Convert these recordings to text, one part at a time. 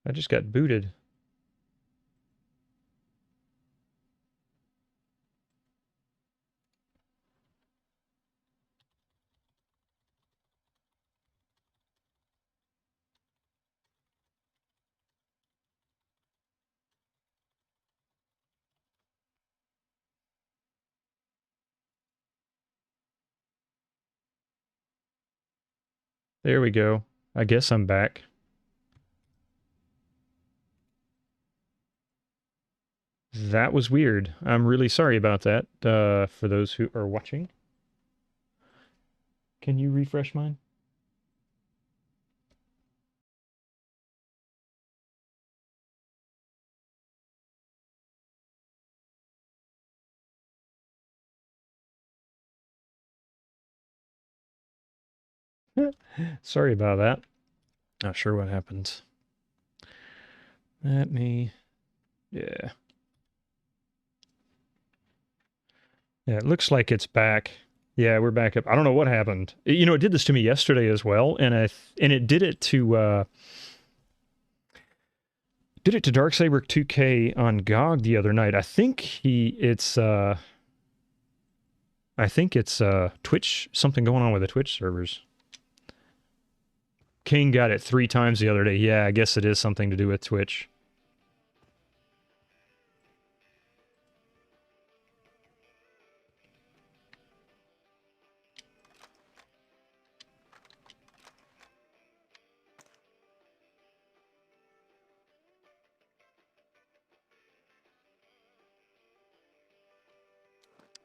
I just got booted. There we go. I guess I'm back. That was weird. I'm really sorry about that, for those who are watching. Can you refresh mine? Sorry about that. Not sure what happened. Let me... Yeah. Yeah, it looks like it's back. Yeah, we're back up. I don't know what happened. You know, it did this to me yesterday as well, and it did it to Darksaber 2K on GOG the other night. I think it's Twitch, something going on with the Twitch servers. King got it 3 times the other day. Yeah, I guess it is something to do with Twitch.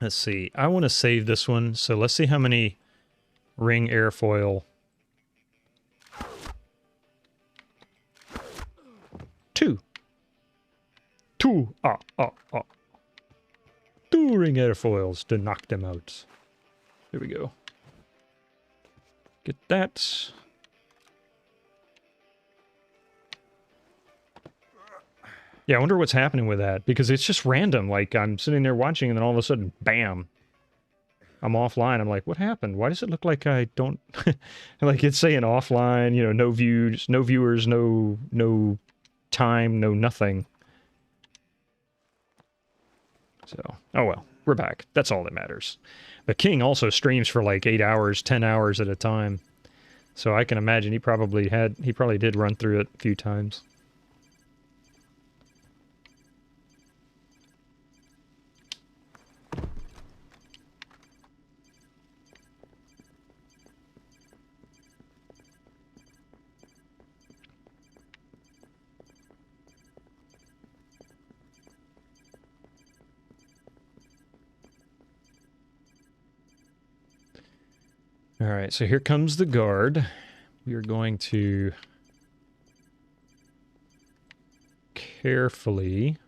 Let's see. I want to save this one, so let's see how many ring airfoil. 2. 2. 2 ring airfoils to knock them out. Here we go. Get that. Yeah, I wonder what's happening with that, because it's just random. Like, I'm sitting there watching, and then all of a sudden, bam, I'm offline. I'm like, what happened? Why does it look like I don't... like, it's saying offline, you know, no views, no viewers, no time, no nothing. So, oh well, we're back. That's all that matters. But King also streams for like 8 hours, 10 hours at a time. So I can imagine he probably did run through it a few times. All right, so here comes the guard. We are going to carefully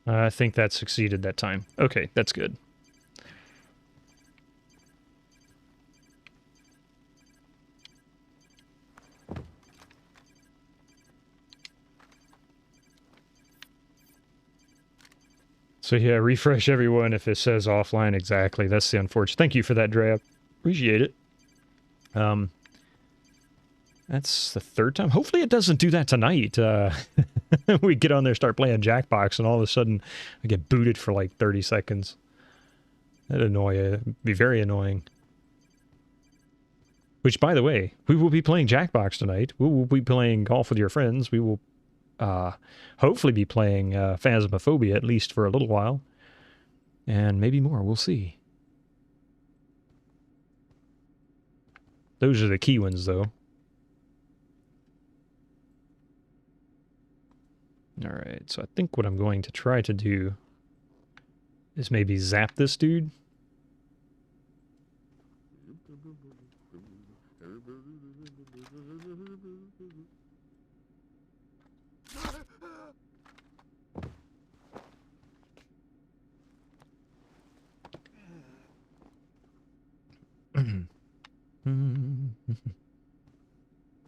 I think that succeeded that time. Okay, that's good. So yeah, refresh everyone if it says offline exactly. That's the unfortunate. Thank you for that, Drea. Appreciate it. That's the 3rd time. Hopefully it doesn't do that tonight. We get on there, start playing Jackbox, and all of a sudden I get booted for like 30 seconds. That'd annoy you. It'd be very annoying. Which, by the way, we will be playing Jackbox tonight. We will be playing Golf with Your Friends. We will hopefully be playing Phasmophobia, at least for a little while. And maybe more. We'll see. Those are the key ones, though. Alright, so I think what I'm going to try to do is maybe zap this dude.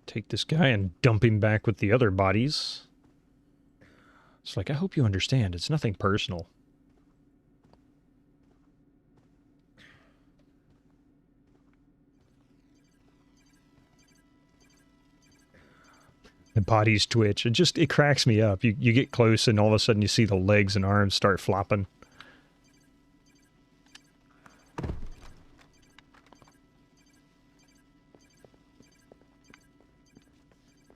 take this guy and dump him back with the other bodies. It's like, I hope you understand, it's nothing personal. The bodies twitch. It cracks me up. You get close and all of a sudden you see the legs and arms start flopping.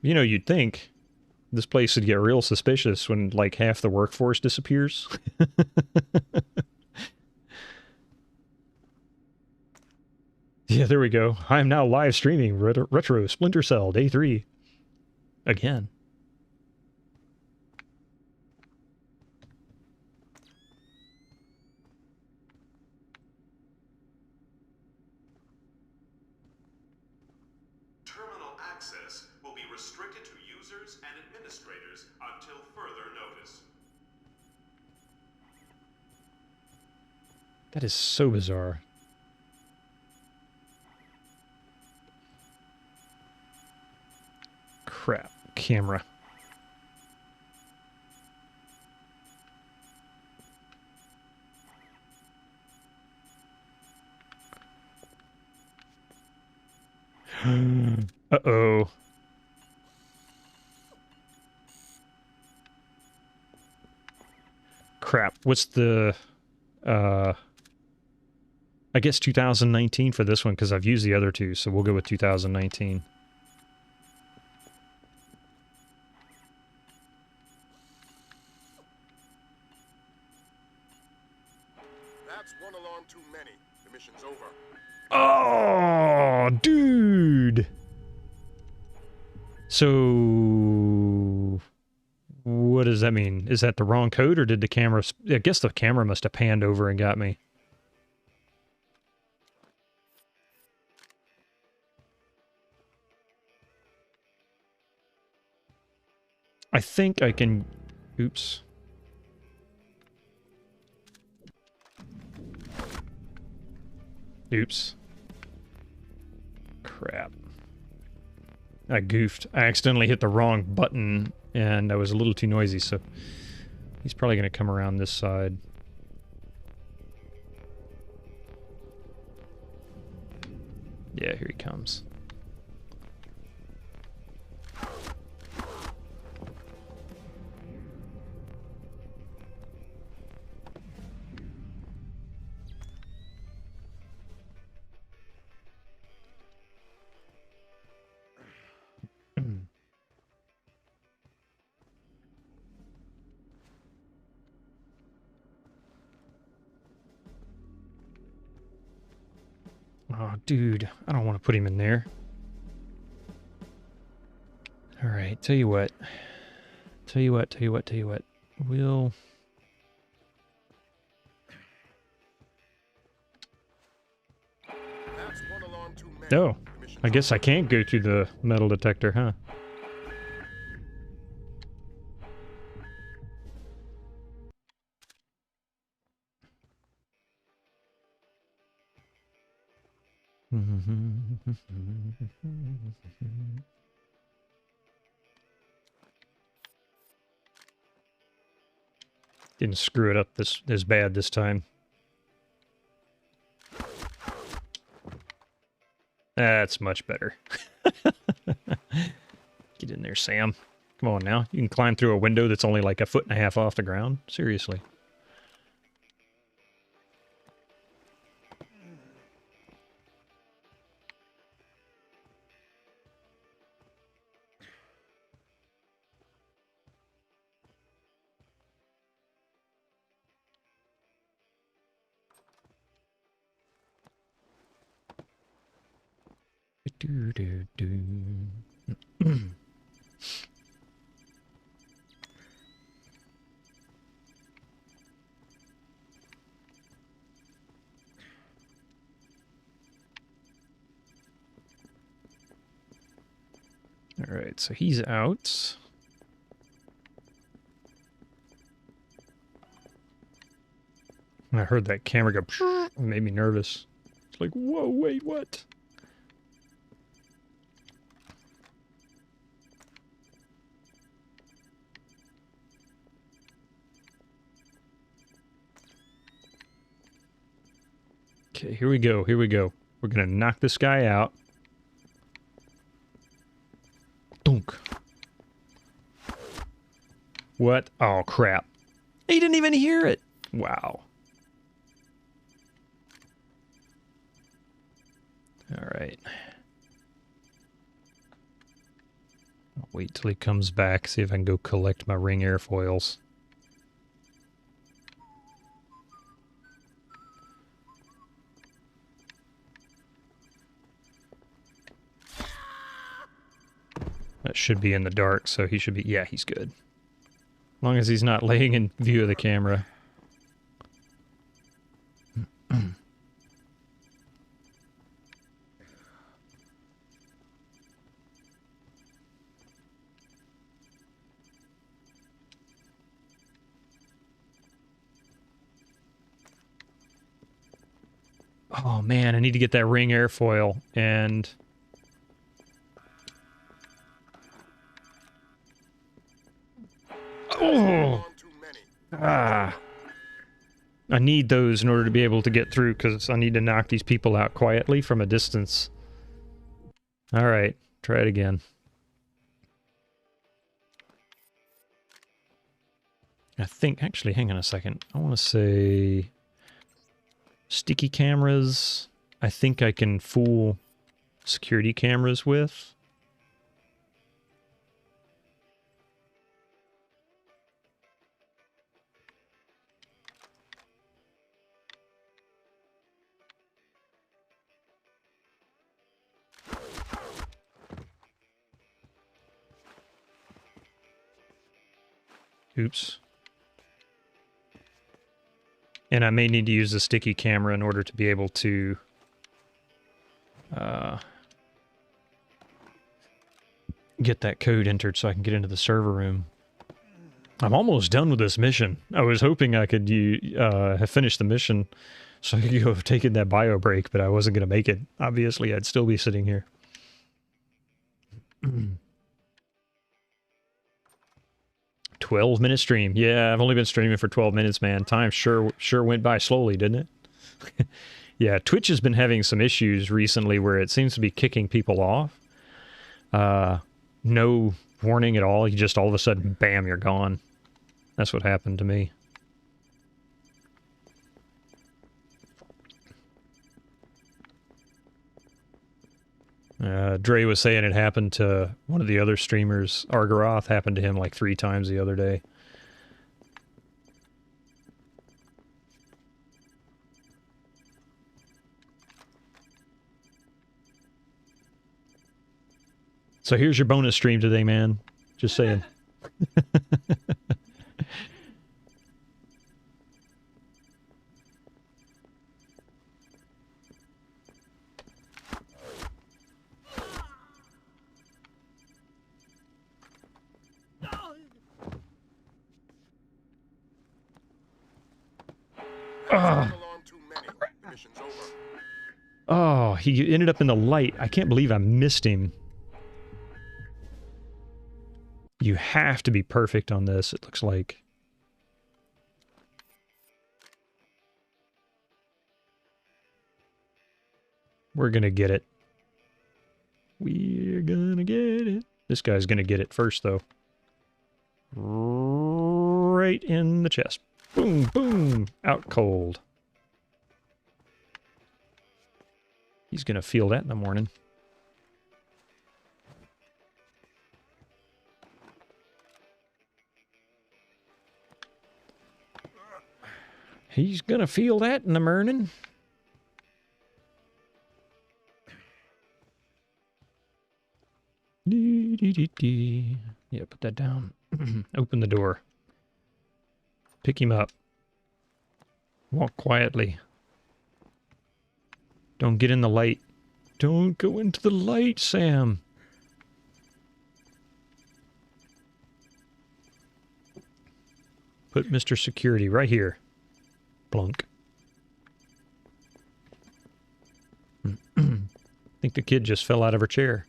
You know, you'd think this place would get real suspicious when, like, half the workforce disappears. Yeah, there we go. I am now live streaming Retro Splinter Cell Day 3. Again. Terminal access will be restricted to users and administrators until further notice. That is so bizarre. Crap. Camera. Uh-oh. Crap. What's the... I guess 2019 for this one, because I've used the other two, so we'll go with 2019. That's one alarm too many. The mission's over. Oh, dude! So... what does that mean? Is that the wrong code, or did the camera... I guess the camera must have panned over and got me. I think I can... Oops. Oops. Crap. I goofed. I accidentally hit the wrong button, and I was a little too noisy, so... he's probably going to come around this side. Yeah, here he comes. Oh, dude, I don't want to put him in there. All right, tell you what. We'll... That's one alarm too many. Oh, I guess I can't go through the metal detector, huh? Didn't screw it up as bad this time. That's much better. Get in there, Sam. Come on now. You can climb through a window that's only like 1.5 feet off the ground? Seriously. All right, so he's out. I heard that camera go. It made me nervous. It's like, whoa, wait, what? Okay, here we go. Here we go. We're gonna knock this guy out. Dunk. What? Oh, crap. He didn't even hear it. Wow. All right. I'll wait till he comes back, see if I can go collect my ring airfoils. That should be in the dark, so he should be... Yeah, he's good. As long as he's not laying in view of the camera. Oh, man, I need to get that ring airfoil, and... Oh! Ah. I need those in order to be able to get through, because I need to knock these people out quietly from a distance. Alright, try it again. I think... Actually, hang on a second. I want to say... Sticky cameras, I think I can fool security cameras with. Oops. And I may need to use the sticky camera in order to be able to get that code entered so I can get into the server room. I'm almost done with this mission. I was hoping I could have finished the mission so I could go have taken that bio break, but I wasn't going to make it. Obviously, I'd still be sitting here. 12-minute stream. Yeah, I've only been streaming for 12 minutes, man. Time sure went by slowly, didn't it? Yeah, Twitch has been having some issues recently where it seems to be kicking people off. No warning at all. You just all of a sudden, bam, you're gone. That's what happened to me. Dre was saying it happened to one of the other streamers. Argaroth happened to him like 3 times the other day. So here's your bonus stream today, man. Just saying. Oh, he ended up in the light. I can't believe I missed him. You have to be perfect on this, it looks like. We're gonna get it. We're gonna get it. This guy's gonna get it first, though. Right in the chest. Boom, boom. Out cold. He's gonna feel that in the morning. He's gonna feel that in the morning. Yeah, put that down. Open the door. Pick him up. Walk quietly. Don't get in the light. Don't go into the light, Sam. Put Mr. Security right here. Blunk. I think the kid just fell out of her chair.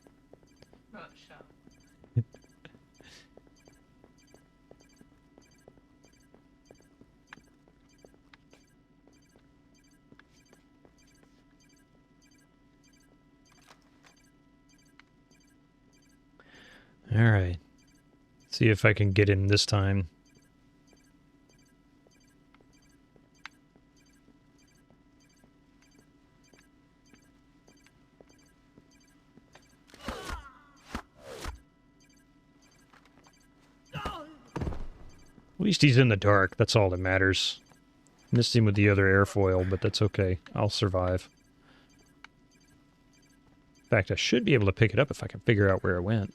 Alright. See if I can get in this time. At least he's in the dark. That's all that matters. Missed him with the other airfoil, but that's okay. I'll survive. In fact, I should be able to pick it up if I can figure out where it went.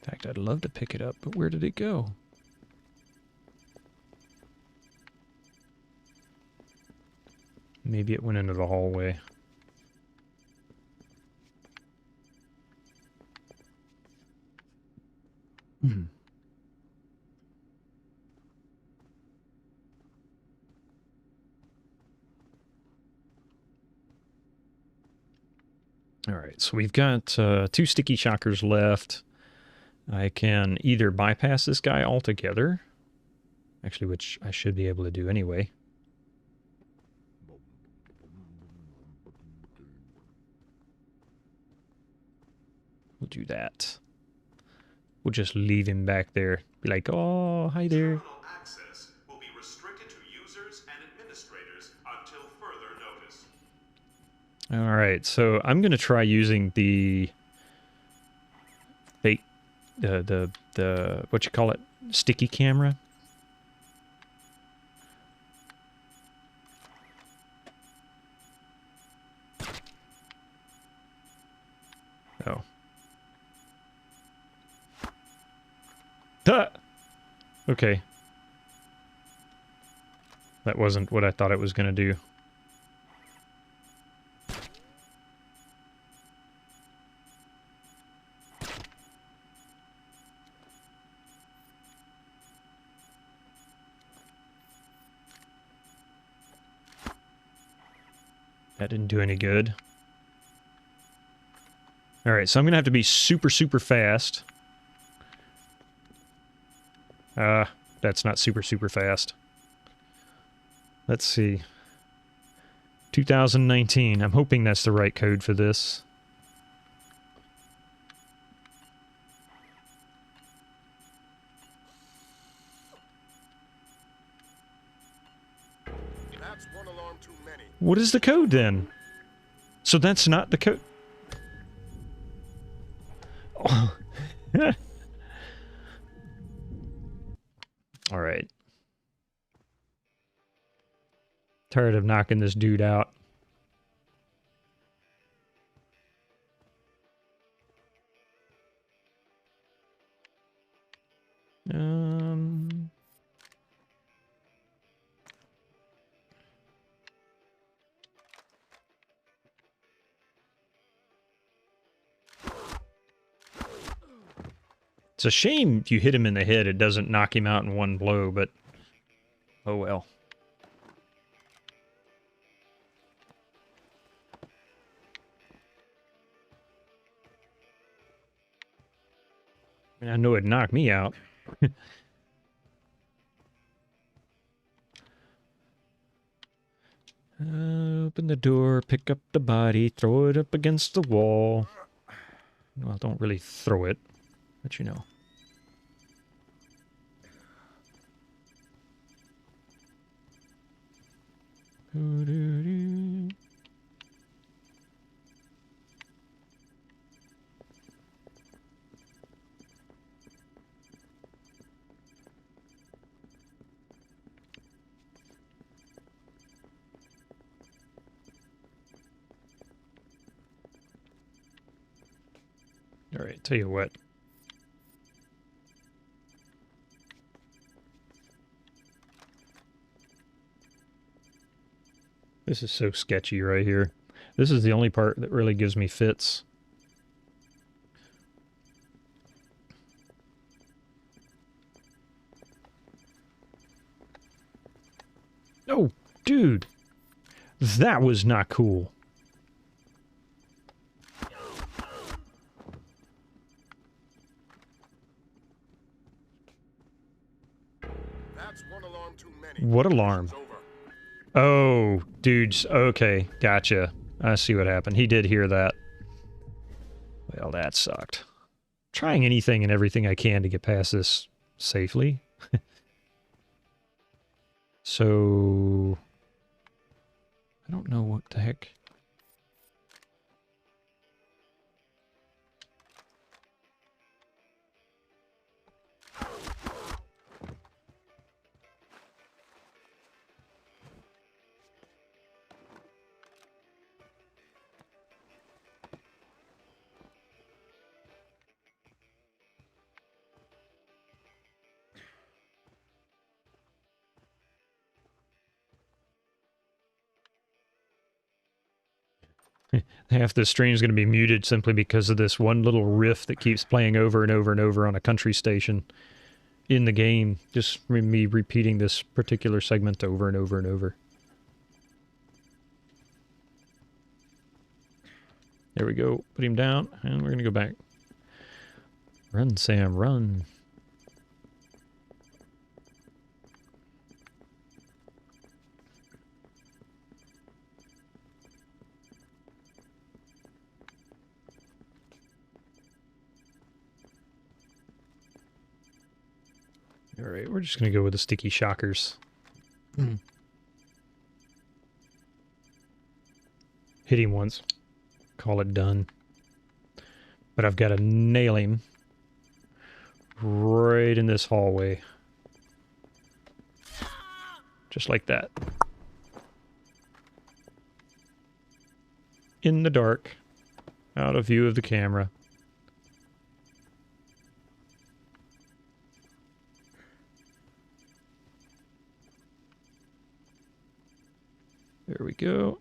In fact, I'd love to pick it up, but where did it go? Maybe it went into the hallway. Alright, so we've got 2 sticky shockers left. I can either bypass this guy altogether, actually, which I should be able to do anyway. We'll do that. We'll just leave him back there. Be like, oh, hi there. Terminal access will be restricted to users and administrators until further notice. Alright, so I'm going to try using the fake, the what you call it, sticky camera. Oh. Duh! Okay. That wasn't what I thought it was going to do. That didn't do any good. Alright, so I'm going to have to be super, super fast. That's not super, super fast. Let's see. 2019. I'm hoping that's the right code for this. That's one alarm too many. What is the code then? So that's not the code. Oh. All right. Tired of knocking this dude out. It's a shame you hit him in the head. It doesn't knock him out in one blow, but oh well. I know it'd knock me out. Open the door, pick up the body, throw it up against the wall. Well, don't really throw it, but you know. All right, tell you what. This is so sketchy right here. This is the only part that really gives me fits. Oh, dude. That was not cool. What alarm? Mission's over. Oh, dudes. Okay, gotcha. I see what happened. He did hear that. Well, that sucked. Trying anything and everything I can to get past this safely. So... I don't know what the heck... Half the stream is going to be muted simply because of this one little riff that keeps playing over and over and over on a country station in the game. Just me repeating this particular segment over and over and over. There we go. Put him down, and we're going to go back. Run, Sam, run. Alright, we're just going to go with the sticky shockers. Hit him once. Call it done. But I've got to nail him right in this hallway. Just like that. In the dark. Out of view of the camera. There we go.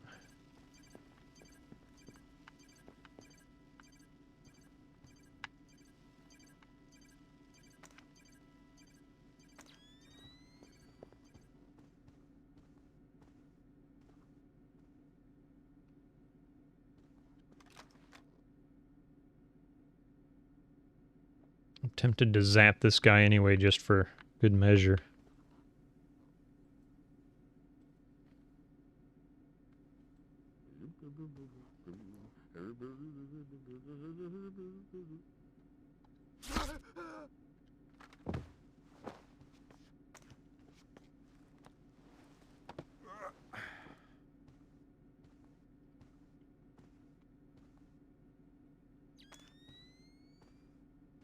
I'm tempted to zap this guy anyway, just for good measure.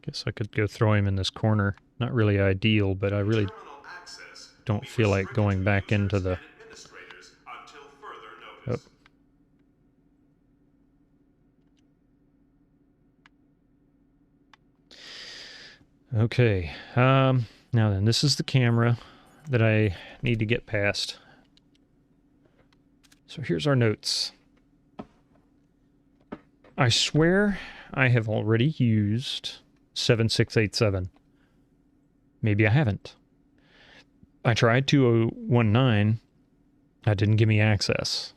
Guess I could go throw him in this corner. Not really ideal, but I really Terminal access will don't be feel like restricted going to back into users the... and administrators until further notice. Okay, now then, this is the camera that I need to get past. So here's our notes. I swear I have already used 7687. Maybe I haven't. I tried 2019. That didn't give me access.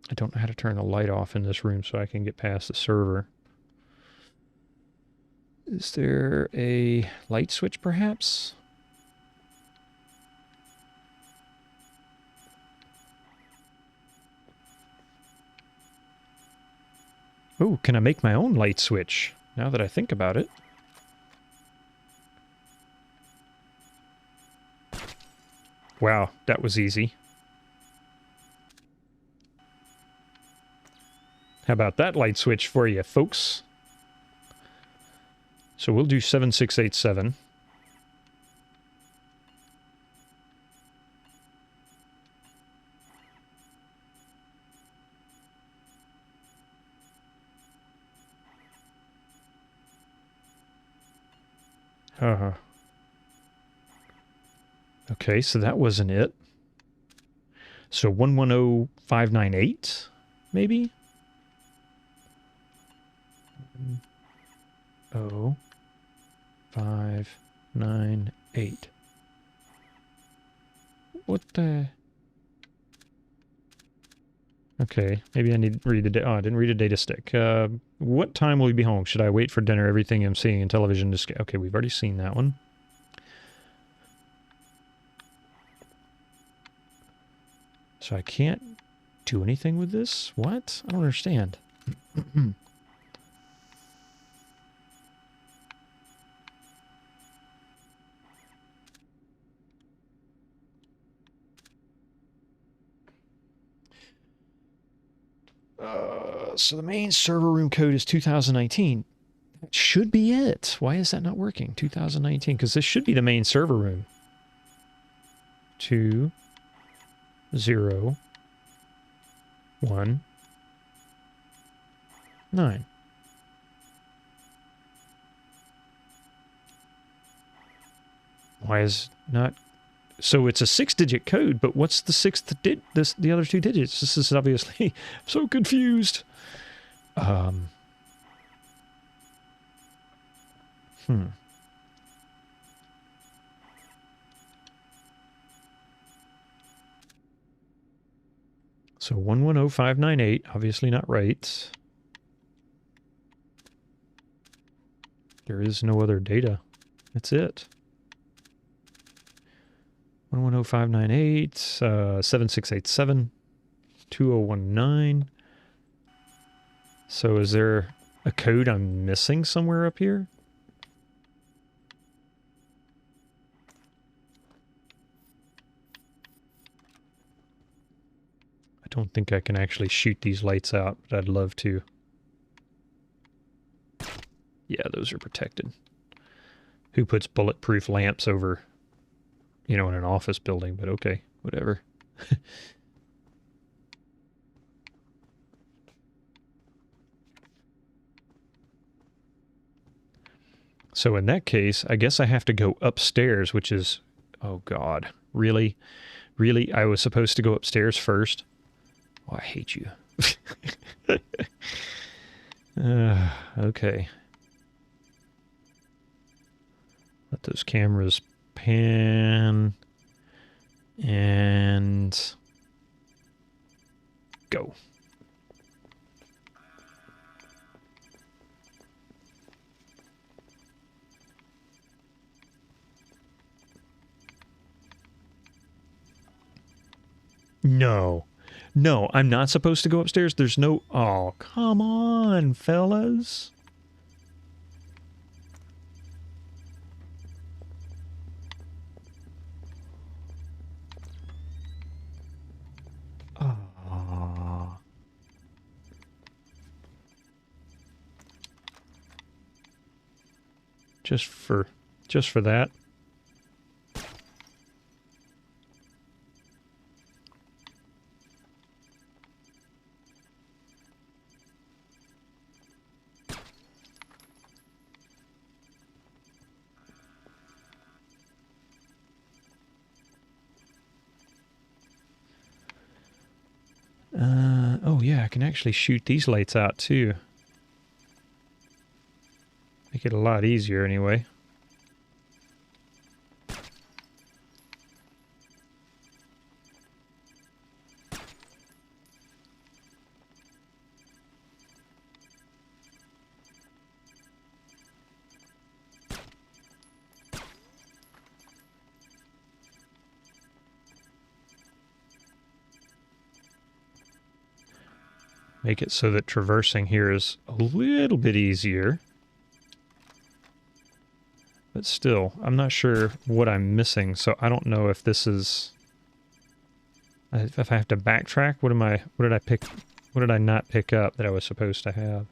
I don't know how to turn the light off in this room so I can get past the server. Is there a light switch, perhaps? Oh, can I make my own light switch? Now that I think about it. Wow, that was easy. How about that light switch for you, folks? So we'll do 7687. Okay, so that wasn't it. So 110598, maybe? 0598. What the... Okay, maybe I need to read the... Oh, I didn't read a data stick. What time will we be home? Should I wait for dinner? Everything I'm seeing in television... Okay, we've already seen that one. So I can't do anything with this? What? I don't understand. So the main server room code is 2019. That should be it. Why is that not working? 2019, because this should be the main server room. 2, 0, 1, 9. Why is not... So it's a 6-digit code, but what's the the other 2 digits? This is obviously... I'm so confused. So 110598, obviously not right. There is no other data. That's it. 110598, 7687, 2019. So is there a code I'm missing somewhere up here? I don't think I can actually shoot these lights out, but I'd love to. Yeah, those are protected. Who puts bulletproof lamps over, you know, in an office building? But okay, whatever. So in that case, I guess I have to go upstairs, which is... Oh, God. Really? Really? I was supposed to go upstairs first? Oh, I hate you. Okay. Let those cameras pan. And... go. No. No, I'm not supposed to go upstairs. There's no... Oh, come on, fellas. Oh. Just for that. Oh yeah, I can actually shoot these lights out too. Make it a lot easier anyway. Make it so that traversing here is a little bit easier. But still, I'm not sure what I'm missing, so I don't know if this is... If I have to backtrack, what did I pick? What did I not pick up that I was supposed to have?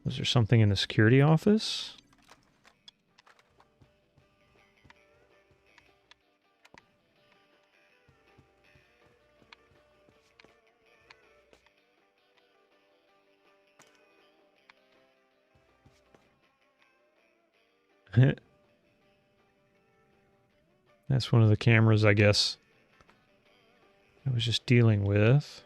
Was there something in the security office? That's one of the cameras, I guess, I was just dealing with.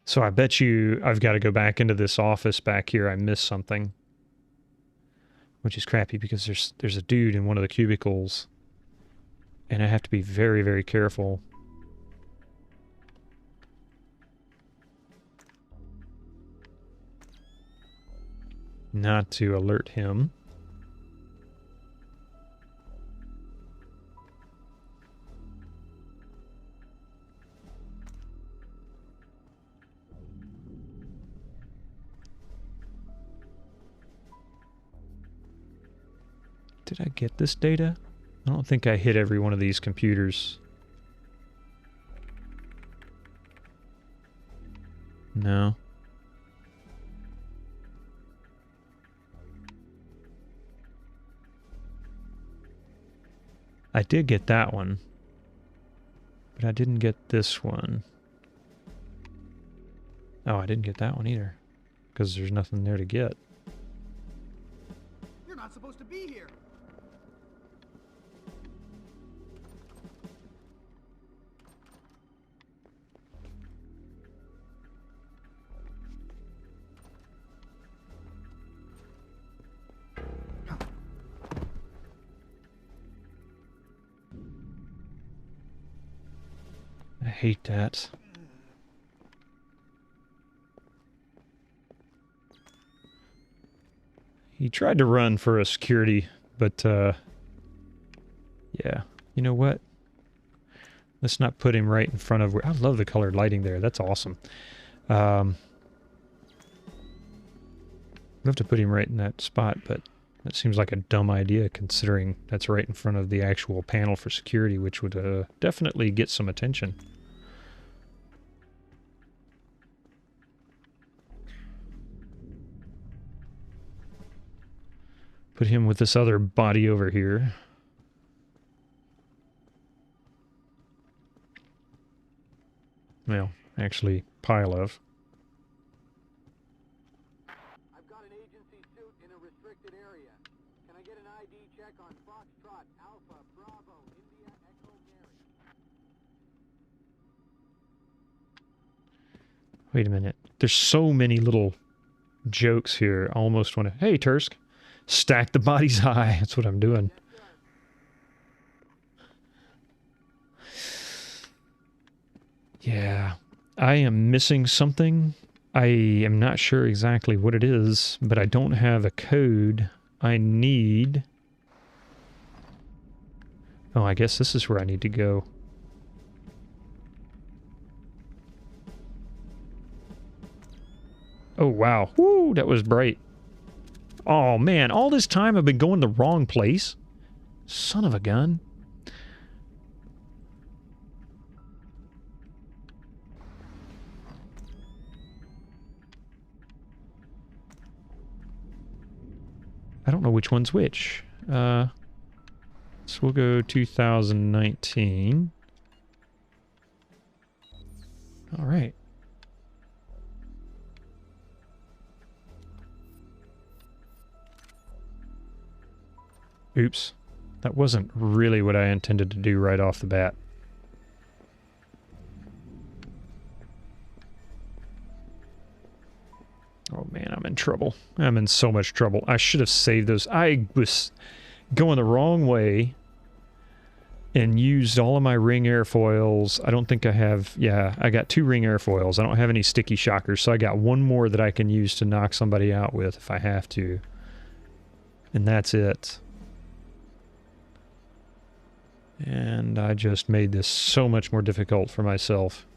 So I bet you I've got to go back into this office back here. I missed something. Which is crappy because there's a dude in one of the cubicles. And I have to be very, very careful. not to alert him. Did I get this data? I don't think I hit every one of these computers. No. I did get that one, but I didn't get this one. Oh, I didn't get that one either, because there's nothing there to get. You're not supposed to be here. I hate that. He tried to run for a security, but, yeah. You know what? Let's not put him right in front of where... I love the colored lighting there. That's awesome. Love to put him right in that spot, but that seems like a dumb idea considering that's right in front of the actual panel for security, which would definitely get some attention. Put him with this other body over here. Well, actually, pile of. I've got an agency suit in a restricted area. Can I get an ID check on Foxtrot Alpha Bravo India Echo Mary? Wait a minute. There's so many little jokes here. I almost want to... Hey, Tursk. Stack the bodies high. That's what I'm doing. Yeah. I am missing something. I am not sure exactly what it is, but I don't have a code. I need... Oh, I guess this is where I need to go. Oh, wow. Woo, that was bright. Oh, man, all this time I've been going the wrong place? Son of a gun. I don't know which one's which. So we'll go 2019. All right. Oops. That wasn't really what I intended to do right off the bat. Oh man, I'm in trouble. I'm in so much trouble. I should have saved those. I was going the wrong way and used all of my ring airfoils. I don't think I have... Yeah, I got 2 ring airfoils. I don't have any sticky shockers, so I got 1 more that I can use to knock somebody out with if I have to. And that's it. And I just made this so much more difficult for myself.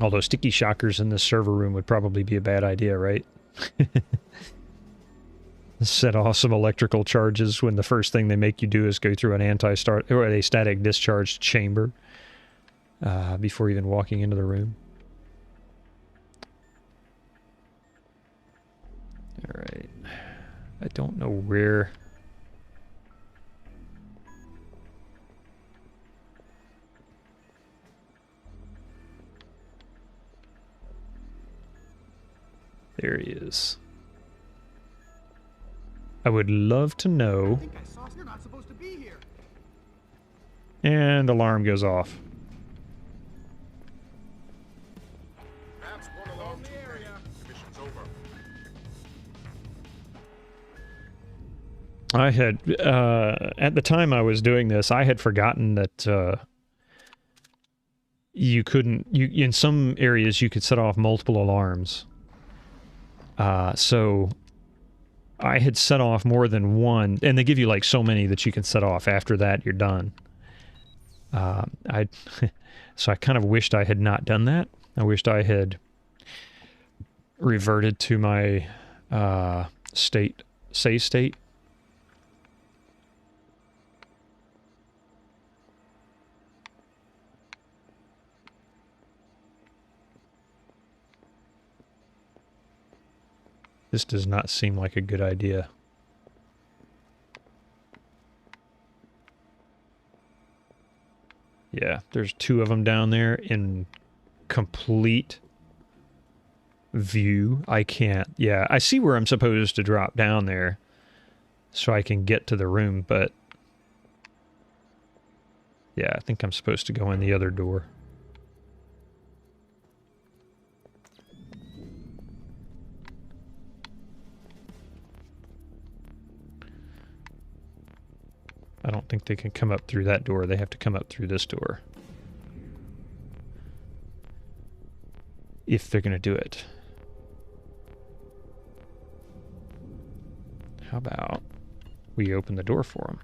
Although sticky shockers in this server room would probably be a bad idea, right? Set off some electrical charges when the first thing they make you do is go through an anti-start or a static discharge chamber before even walking into the room. All right. I don't know where... There he is. I would love to know. I think I saw you're not supposed to be here. And alarm goes off. That's one alarm too many. The mission's over. I had, at the time I was doing this, I had forgotten that you couldn't, in some areas you could set off multiple alarms. So I had set off more than one, and they give you like so many that you can set off. After that, you're done. So I kind of wished I had not done that. I wished I had reverted to my save state. This does not seem like a good idea. Yeah, there's two of them down there in complete view. I can't. Yeah, I see where I'm supposed to drop down there so I can get to the room, but yeah, I think I'm supposed to go in the other door. I don't think they can come up through that door. They have to come up through this door. If they're going to do it. How about we open the door for them?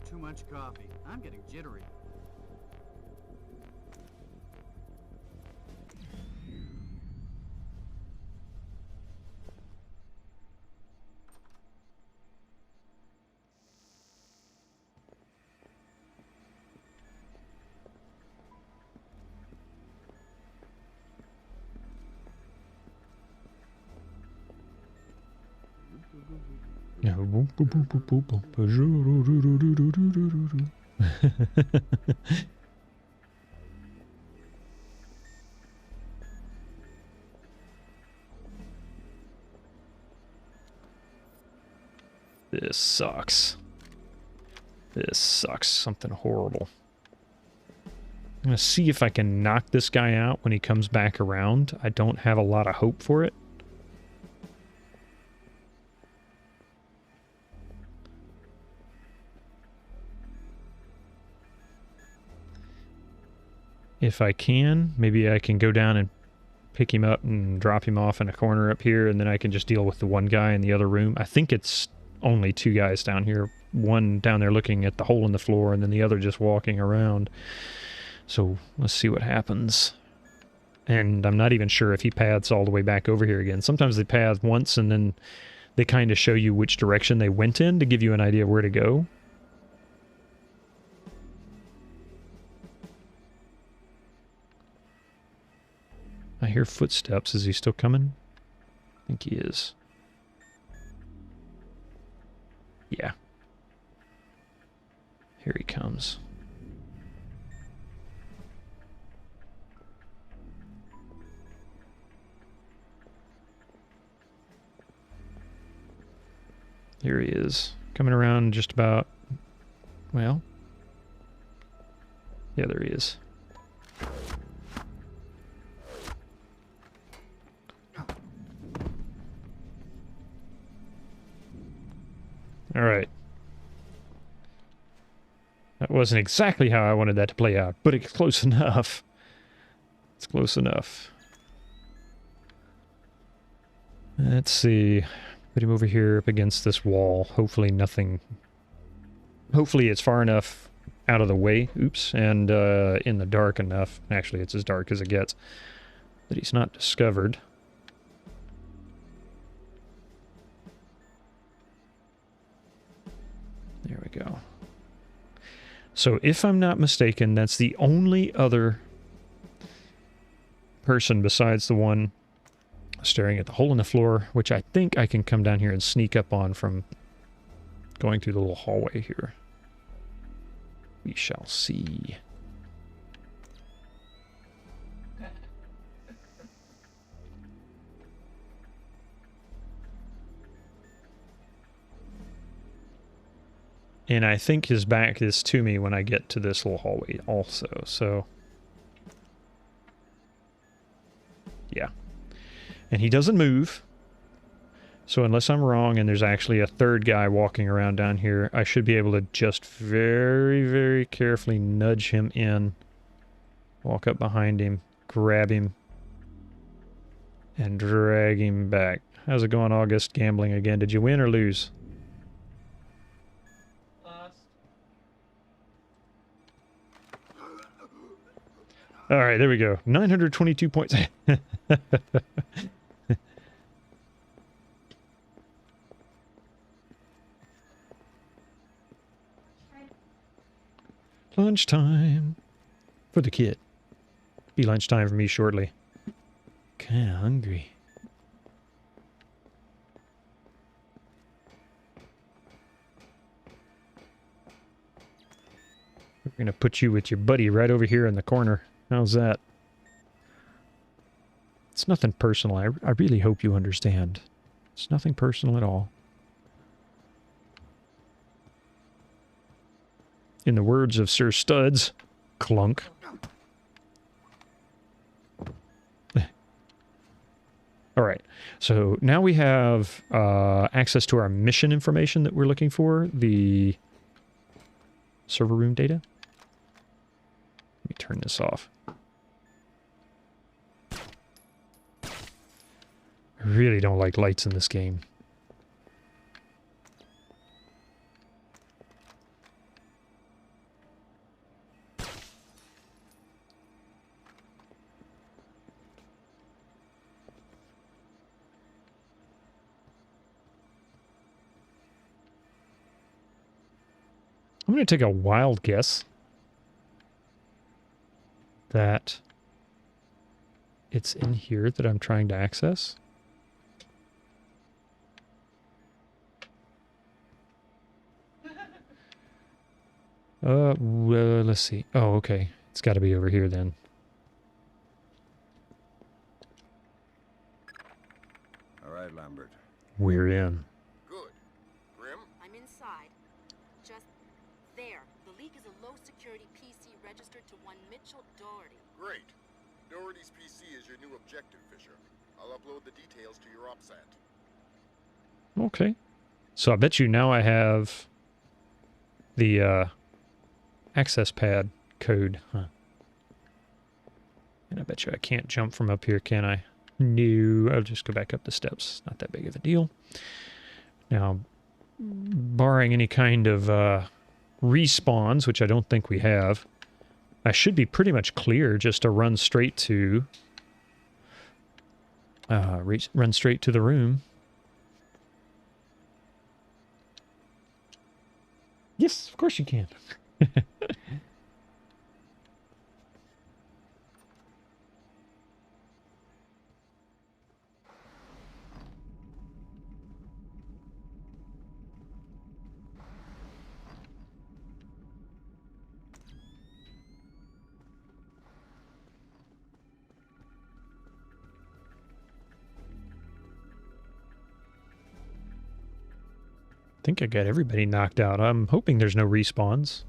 Too much coffee. I'm getting jittery. This sucks. This sucks. Something horrible. I'm going to see if I can knock this guy out when he comes back around. I don't have a lot of hope for it. If I can, maybe I can go down and pick him up and drop him off in a corner up here, and then I can just deal with the one guy in the other room. I think it's only two guys down here. One down there looking at the hole in the floor, and then the other just walking around. So let's see what happens. And I'm not even sure if he paths all the way back over here again. Sometimes they path once, and then they kind of show you which direction they went in to give you an idea of where to go. I hear footsteps. Is he still coming? I think he is. Yeah. Here he comes. Here he is. Coming around just about... Well... Yeah, there he is. All right. That wasn't exactly how I wanted that to play out, but it's close enough. It's close enough. Let's see. Put him over here up against this wall. Hopefully nothing... Hopefully it's far enough out of the way. Oops. And in the dark enough. Actually, it's as dark as it gets. That he's not discovered. There we go. So if I'm not mistaken, that's the only other person besides the one staring at the hole in the floor, which I think I can come down here and sneak up on from going through the little hallway here. We shall see. And I think his back is to me when I get to this little hallway also, so... Yeah. And he doesn't move. So unless I'm wrong and there's actually a third guy walking around down here, I should be able to just very, very carefully nudge him in. Walk up behind him, grab him, and drag him back. How's it going, August? Gambling again. Did you win or lose? All right, there we go. 922 points. Lunchtime for the kid. Be lunchtime for me shortly. Kinda hungry. We're gonna put you with your buddy right over here in the corner. How's that? It's nothing personal. I really hope you understand. It's nothing personal at all. In the words of Sir Studs, clunk. All right, so now we have access to our mission information that we're looking for, the server room data. Let me turn this off. I really don't like lights in this game. I'm going to take a wild guess that it's in here that I'm trying to access. Well, let's see. Oh, okay. It's got to be over here then. All right, Lambert. We're in. Good. Grim? I'm inside. Just there. The leak is a low-security PC registered to one Mitchell Doherty. Great. Doherty's PC is your new objective, Fisher. I'll upload the details to your OpSat. Okay. So I bet you now I have the access pad code. Huh. And I bet you I can't jump from up here, can I? No, I'll just go back up the steps. Not that big of a deal. Now, barring any kind of respawns, which I don't think we have, I should be pretty much clear just to run straight to run straight to the room. Yes, of course you can. I think I got everybody knocked out. I'm hoping there's no respawns.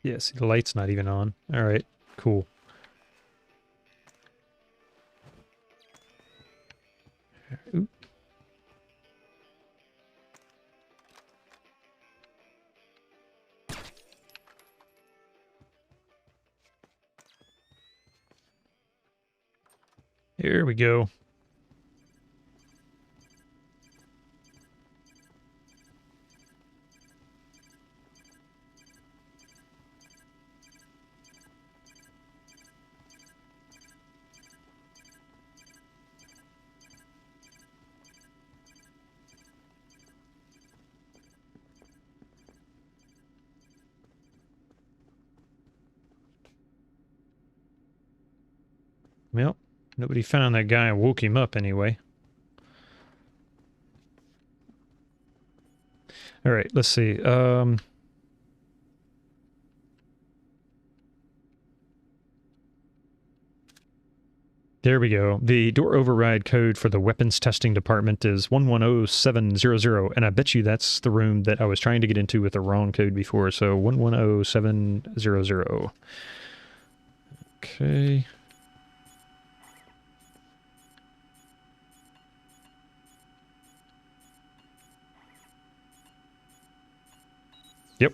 Yeah, see, the light's not even on. All right, cool. Oop. Here we go. Well, nobody found that guy and woke him up anyway. All right, let's see. There we go. The door override code for the weapons testing department is 110700, and I bet you that's the room that I was trying to get into with the wrong code before, so 110700. Okay. Yep.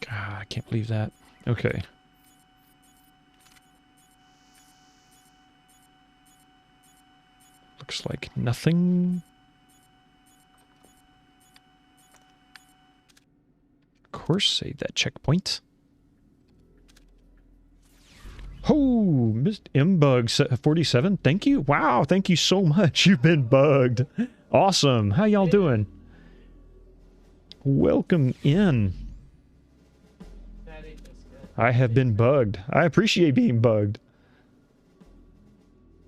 God, I can't believe that. Okay. Looks like nothing. Of course, save that checkpoint. Oh, Missed M-Bug 47. Thank you. Wow, thank you so much. You've been bugged. Awesome. How y'all doing? Welcome in. I have been bugged. I appreciate being bugged.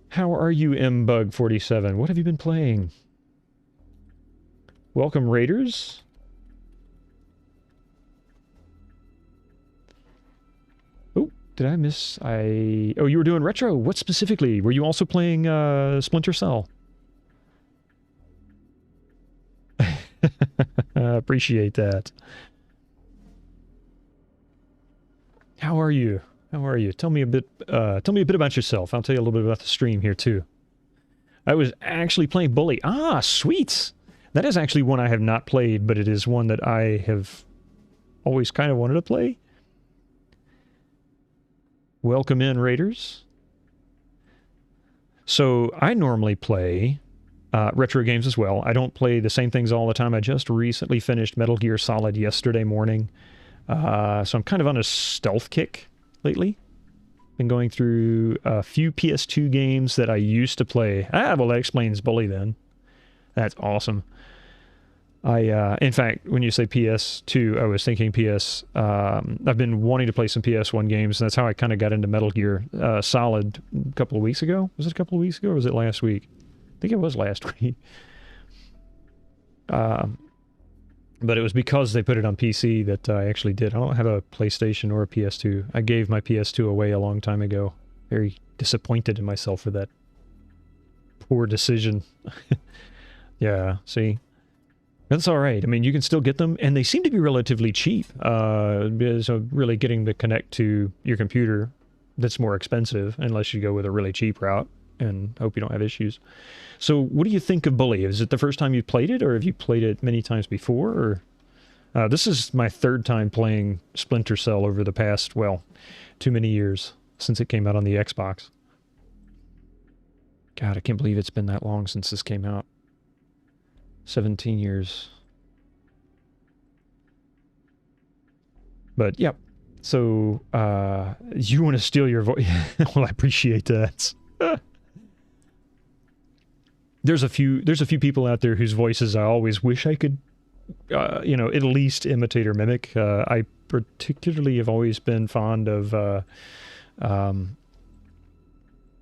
How are you, M-Bug 47? What have you been playing? Welcome, Raiders. Oh, did I miss? Oh, you were doing retro. What specifically? Were you also playing Splinter Cell? I appreciate that. How are you? How are you? Tell me a bit about yourself. I'll tell you a little bit about the stream here too. I was actually playing Bully. Ah, sweet. That is actually one I have not played, but it is one that I have always kind of wanted to play. Welcome in, Raiders. So I normally play retro games as well. I don't play the same things all the time. I just recently finished Metal Gear Solid yesterday morning. So I'm kind of on a stealth kick lately. Been going through a few PS2 games that I used to play. Ah, well, that explains Bully then. That's awesome. In fact, when you say PS2, I was thinking PS. I've been wanting to play some PS1 games, and that's how I kind of got into Metal Gear Solid a couple of weeks ago. Was it a couple of weeks ago, or was it last week? I think it was last week. But it was because they put it on PC that I actually did. I don't have a PlayStation or a PS2. I gave my PS2 away a long time ago. Very disappointed in myself for that poor decision. Yeah, see? That's alright. I mean, you can still get them, and they seem to be relatively cheap. So really getting to connect to your computer, that's more expensive, unless you go with a really cheap route, and hope you don't have issues. So, what do you think of Bully? Is it the first time you've played it, or have you played it many times before? Or this is my third time playing Splinter Cell over the past, well, too many years since it came out on the Xbox. God, I can't believe it's been that long since this came out. 17 years. But, yep. So, you want to steal your voice? Well, I appreciate that. There's a few people out there whose voices I always wish I could, you know, at least imitate or mimic. I particularly have always been fond of,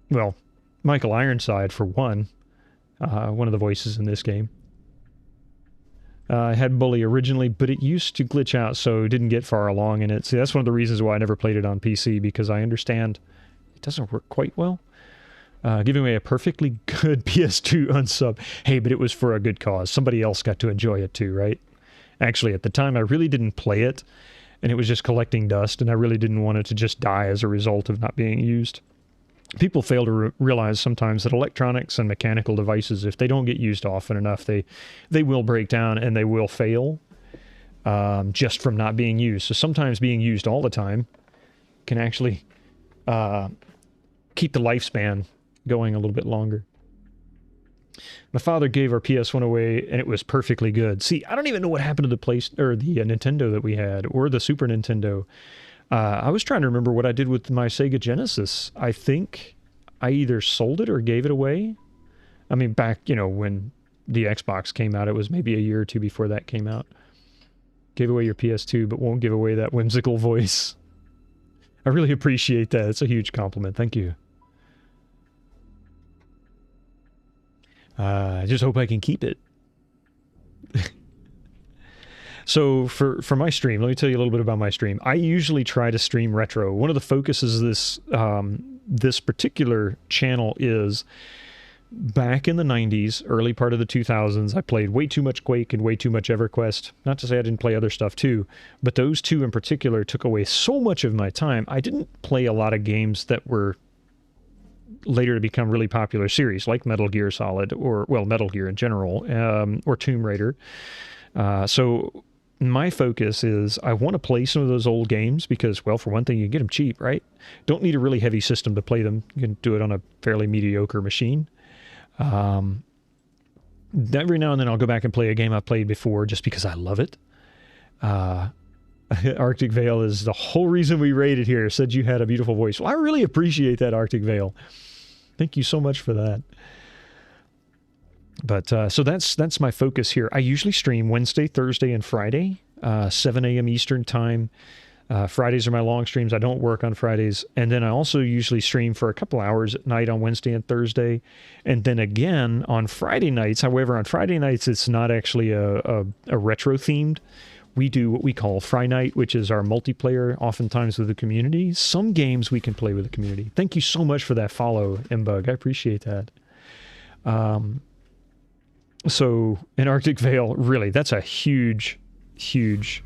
well, Michael Ironside for one of the voices in this game. I had Bully originally, but it used to glitch out, so it didn't get far along in it. See, that's one of the reasons why I never played it on PC, because I understand it doesn't work quite well. Giving away a perfectly good PS2 unsub. Hey, but it was for a good cause. Somebody else got to enjoy it too, right? Actually, at the time, I really didn't play it, and it was just collecting dust, and I really didn't want it to just die as a result of not being used. People fail to realize sometimes that electronics and mechanical devices, if they don't get used often enough, they will break down and they will fail just from not being used. So sometimes being used all the time can actually keep the lifespan going a little bit longer. My father gave our PS1 away, and it was perfectly good. See, I don't even know what happened to the Nintendo that we had, or the Super Nintendo. I was trying to remember what I did with my Sega Genesis. I think I either sold it or gave it away. I mean, back, you know, when the Xbox came out, it was maybe a year or two before that came out. Gave away your PS2, but won't give away that whimsical voice. I really appreciate that. It's a huge compliment. Thank you. I just hope I can keep it. So for my stream, let me tell you a little bit about my stream. I usually try to stream retro. One of the focuses of this particular channel is back in the 90s, early part of the 2000s, I played way too much Quake and way too much EverQuest. Not to say I didn't play other stuff too, but those two in particular took away so much of my time. I didn't play a lot of games that were later to become really popular series, like Metal Gear Solid, or, well, Metal Gear in general, or Tomb Raider. So my focus is I want to play some of those old games because, well, for one thing, you can get them cheap, right? Don't need a really heavy system to play them. You can do it on a fairly mediocre machine. Every now and then I'll go back and play a game I've played before just because I love it. Arctic Vale is the whole reason we raided here. Said you had a beautiful voice. Well, I really appreciate that, Arctic Vale. Thank you so much for that. But so that's my focus here. I usually stream Wednesday, Thursday, and Friday, 7 a.m. Eastern time. Fridays are my long streams. I don't work on Fridays. And then I also usually stream for a couple hours at night on Wednesday and Thursday. And then again on Friday nights. However, on Friday nights, it's not actually a retro themed. We do what we call Fry Night, which is our multiplayer, oftentimes with the community. Some games we can play with the community. Thank you so much for that follow, Mbug. I appreciate that. So in Arctic Vale, really, that's a huge, huge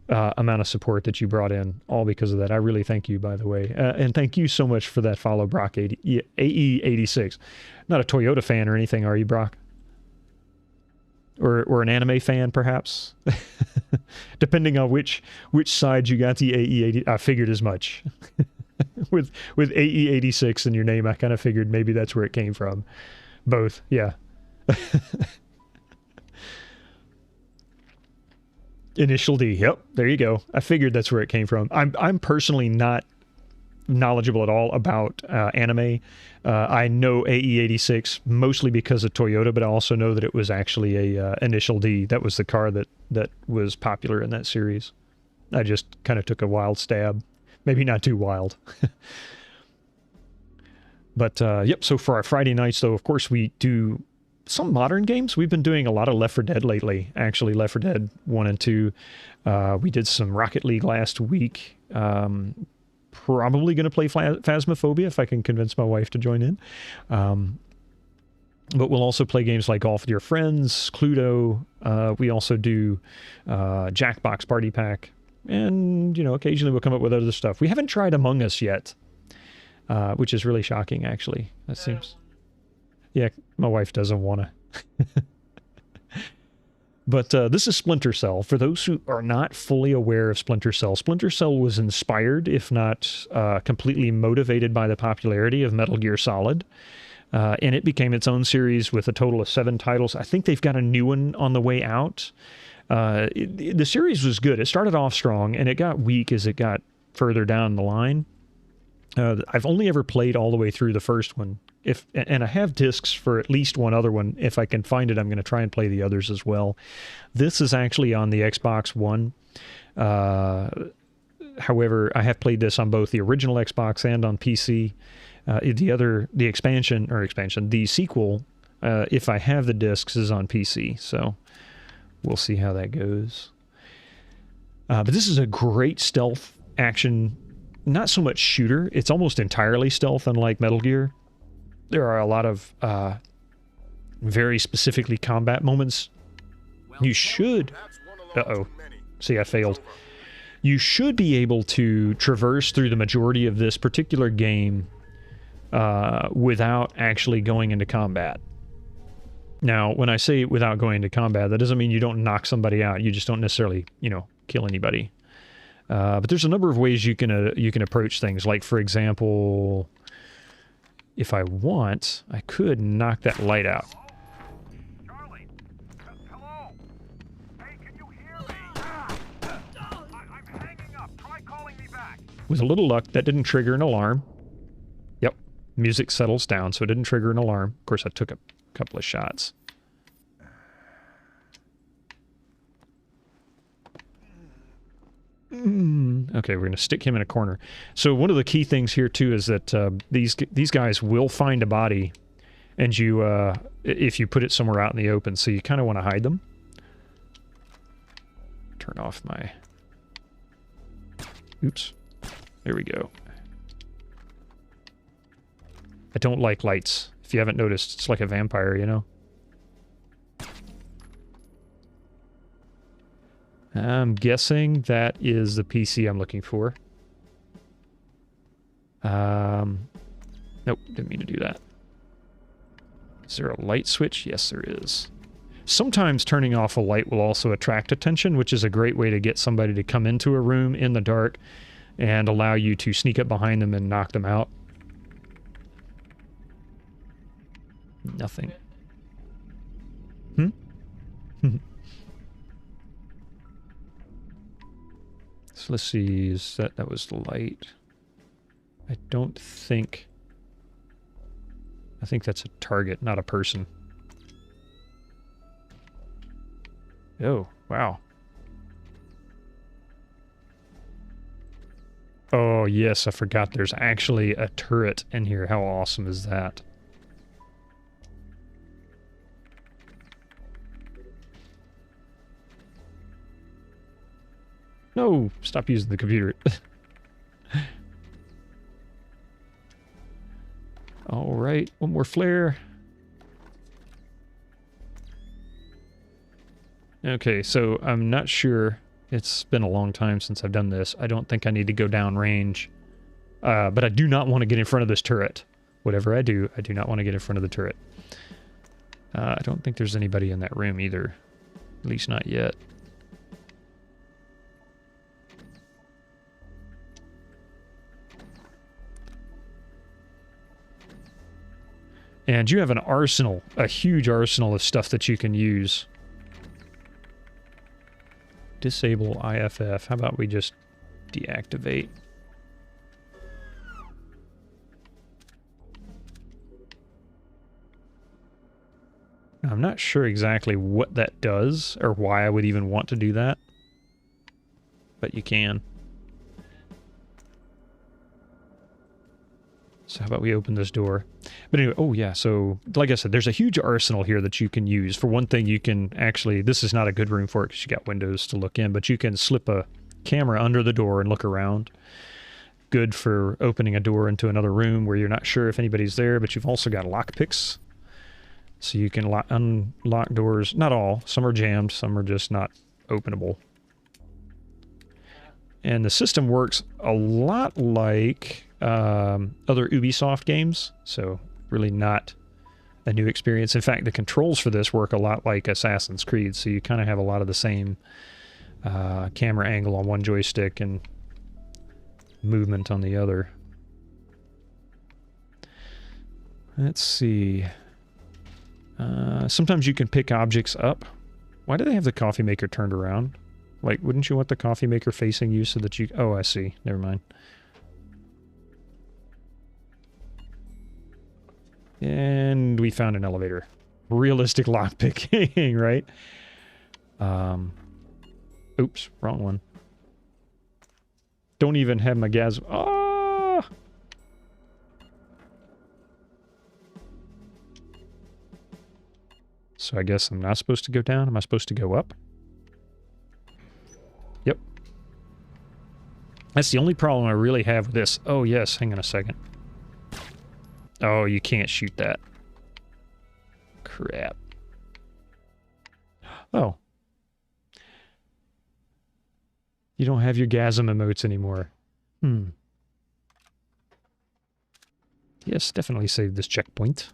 amount of support that you brought in, all because of that. I really thank you, by the way. And thank you so much for that follow, Brock AE86. Not a Toyota fan or anything, are you, Brock? Or an anime fan, perhaps? Depending on which side you got the AE80. I figured as much. with AE86 in your name, I kind of figured maybe that's where it came from. Both, yeah. Initial D. Yep, there you go. I figured that's where it came from. I'm personally not knowledgeable at all about anime. I know AE86 mostly because of Toyota, but I also know that it was actually a Initial D. That was the car that was popular in that series. I just kind of took a wild stab. Maybe not too wild. But yep, so for our Friday nights, though, of course, we do some modern games. We've been doing a lot of Left 4 Dead lately, actually. Left 4 Dead 1 and 2. We did some Rocket League last week. Probably going to play Phasmophobia if I can convince my wife to join in. But we'll also play games like Golf with Your Friends, Cluedo. We also do Jackbox Party Pack. And, you know, occasionally we'll come up with other stuff. We haven't tried Among Us yet, which is really shocking, actually. That seems... Yeah, my wife doesn't want to. But this is Splinter Cell. For those who are not fully aware of Splinter Cell was inspired, if not completely motivated by the popularity of Metal Gear Solid. And it became its own series with a total of 7 titles. I think they've got a new one on the way out. The series was good. It started off strong, and it got weak as it got further down the line. I've only ever played all the way through the first one. And I have discs for at least one other one. If I can find it, I'm going to try and play the others as well. This is actually on the Xbox One. However, I have played this on both the original Xbox and on PC. The sequel, if I have the discs, is on PC. So we'll see how that goes. But this is a great stealth action, not so much shooter. It's almost entirely stealth, unlike Metal Gear. There are a lot of very specifically combat moments. You should... Uh-oh. See, I failed. You should be able to traverse through the majority of this particular game without actually going into combat. Now, when I say without going into combat, that doesn't mean you don't knock somebody out. You just don't necessarily, you know, kill anybody. But there's a number of ways you can approach things. Like, for example... If I want, I could knock that light out. Charlie! Hello? Hey, can you hear me? I'm hanging up. Try calling me back. With a little luck, that didn't trigger an alarm. Yep. Music settles down, so it didn't trigger an alarm. Of course, I took a couple of shots. Okay, we're going to stick him in a corner. So one of the key things here, too, is that these guys will find a body, and you, if you put it somewhere out in the open, so you kind of want to hide them. Turn off my... Oops. There we go. I don't like lights. If you haven't noticed, it's like a vampire, you know? I'm guessing that is the PC I'm looking for. Nope, didn't mean to do that. Is there a light switch? Yes, there is. Sometimes turning off a light will also attract attention, which is a great way to get somebody to come into a room in the dark and allow you to sneak up behind them and knock them out. Nothing. So let's see, is that was the light. I think that's a target, not a person. Oh, wow. Oh, yes, I forgot there's actually a turret in here. How awesome is that? No, stop using the computer. All right, one more flare. Okay, so I'm not sure. It's been a long time since I've done this. I don't think I need to go down range. But I do not want to get in front of this turret. Whatever I do not want to get in front of the turret. I don't think there's anybody in that room either. At least not yet. And you have an arsenal, a huge arsenal of stuff that you can use. Disable IFF. How about we just deactivate? I'm not sure exactly what that does or why I would even want to do that. But you can. So how about we open this door? But anyway, oh yeah, so like I said, there's a huge arsenal here that you can use. For one thing, you can actually, this is not a good room for it because you got windows to look in, but you can slip a camera under the door and look around. Good for opening a door into another room where you're not sure if anybody's there, but you've also got lockpicks. So you can unlock doors. Not all. Some are jammed, some are just not openable. And the system works a lot like other Ubisoft games, so really not a new experience. In fact, the controls for this work a lot like Assassin's Creed, so you kind of have a lot of the same camera angle on one joystick and movement on the other. Let's see. Sometimes you can pick objects up. Why do they have the coffee maker turned around? Like, wouldn't you want the coffee maker facing you so that you... Oh, I see. Never mind. And we found an elevator. Realistic lockpicking, right? Oops, wrong one. Don't even have my gas... Ah! So I guess I'm not supposed to go down. Am I supposed to go up? Yep. That's the only problem I really have with this. Oh, yes. Hang on a second. Oh, you can't shoot that. Crap. Oh. You don't have your gasm emotes anymore. Yes, definitely save this checkpoint.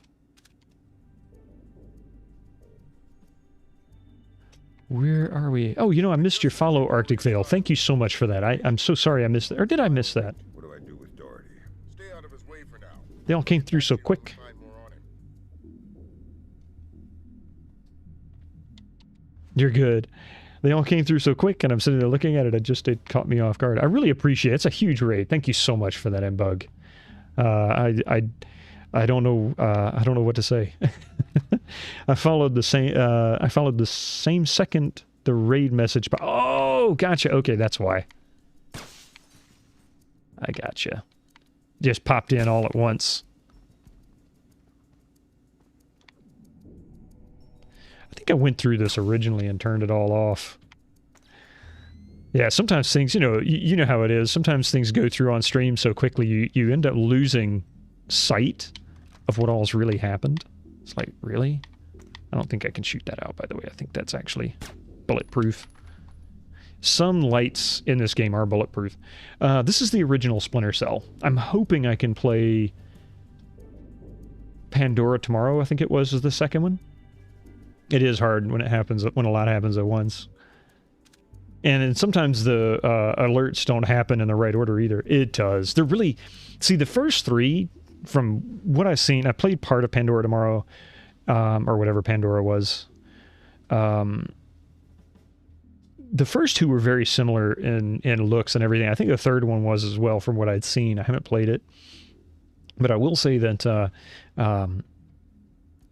Where are we? Oh, you know, I missed your follow, Arctic Veil. Thank you so much for that. I'm so sorry I missed that. Or did I miss that? What do I do with Doherty? Stay out of his way for now. They all came through so quick. Find more on him. You're good. They all came through so quick, and I'm sitting there looking at it. It caught me off guard. I really appreciate it. It's a huge raid. Thank you so much for that, M-Bug. I don't know. I don't know what to say. I followed the same second the raid message. Oh, gotcha. Okay, that's why. I gotcha. Just popped in all at once. I think I went through this originally and turned it all off. Yeah, sometimes things, you know how it is. Sometimes things go through on stream so quickly you end up losing sight of what all's really happened. It's like, really? I don't think I can shoot that out, by the way. I think that's actually bulletproof. Some lights in this game are bulletproof. This is the original Splinter Cell. I'm hoping I can play Pandora tomorrow, I think it was the second one. It is hard when it happens, when a lot happens at once. And then sometimes the alerts don't happen in the right order either. It does. They're really... See, the first three, from what I've seen, I played part of Pandora tomorrow, or whatever Pandora was. The first two were very similar in looks and everything. I think the third one was as well from what I'd seen. I haven't played it. But I will say that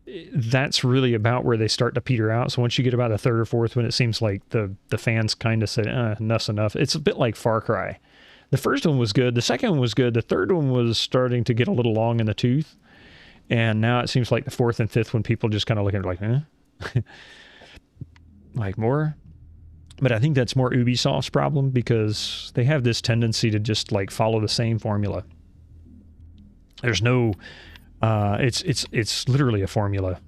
that's really about where they start to peter out. So once you get about the third or fourth one, it seems like the fans kind of said, enough's enough. It's a bit like Far Cry. The first one was good. The second one was good. The third one was starting to get a little long in the tooth. And now it seems like the fourth and fifth one, people just kind of look at it like, like more? But I think that's more Ubisoft's problem because they have this tendency to just like follow the same formula. There's no, it's literally a formula.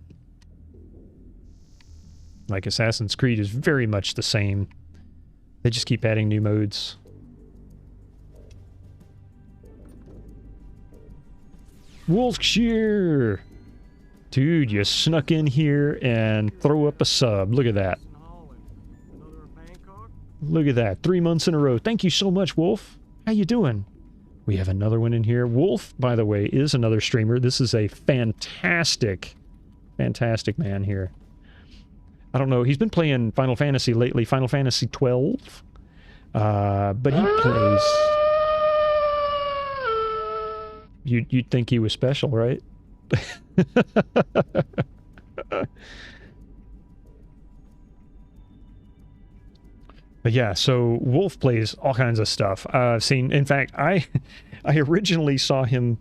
Like Assassin's Creed is very much the same. They just keep adding new modes. Wolfshire! Dude, you snuck in here and throw up a sub. Look at that. Look at that. 3 months in a row. Thank you so much, Wolf. How you doing? We have another one in here. Wolf, by the way, is another streamer. This is a fantastic, fantastic man here. I don't know. He's been playing Final Fantasy lately. Final Fantasy 12. But he plays... You'd think he was special, right? But yeah, so Wolf plays all kinds of stuff. I've seen, in fact, I originally saw him,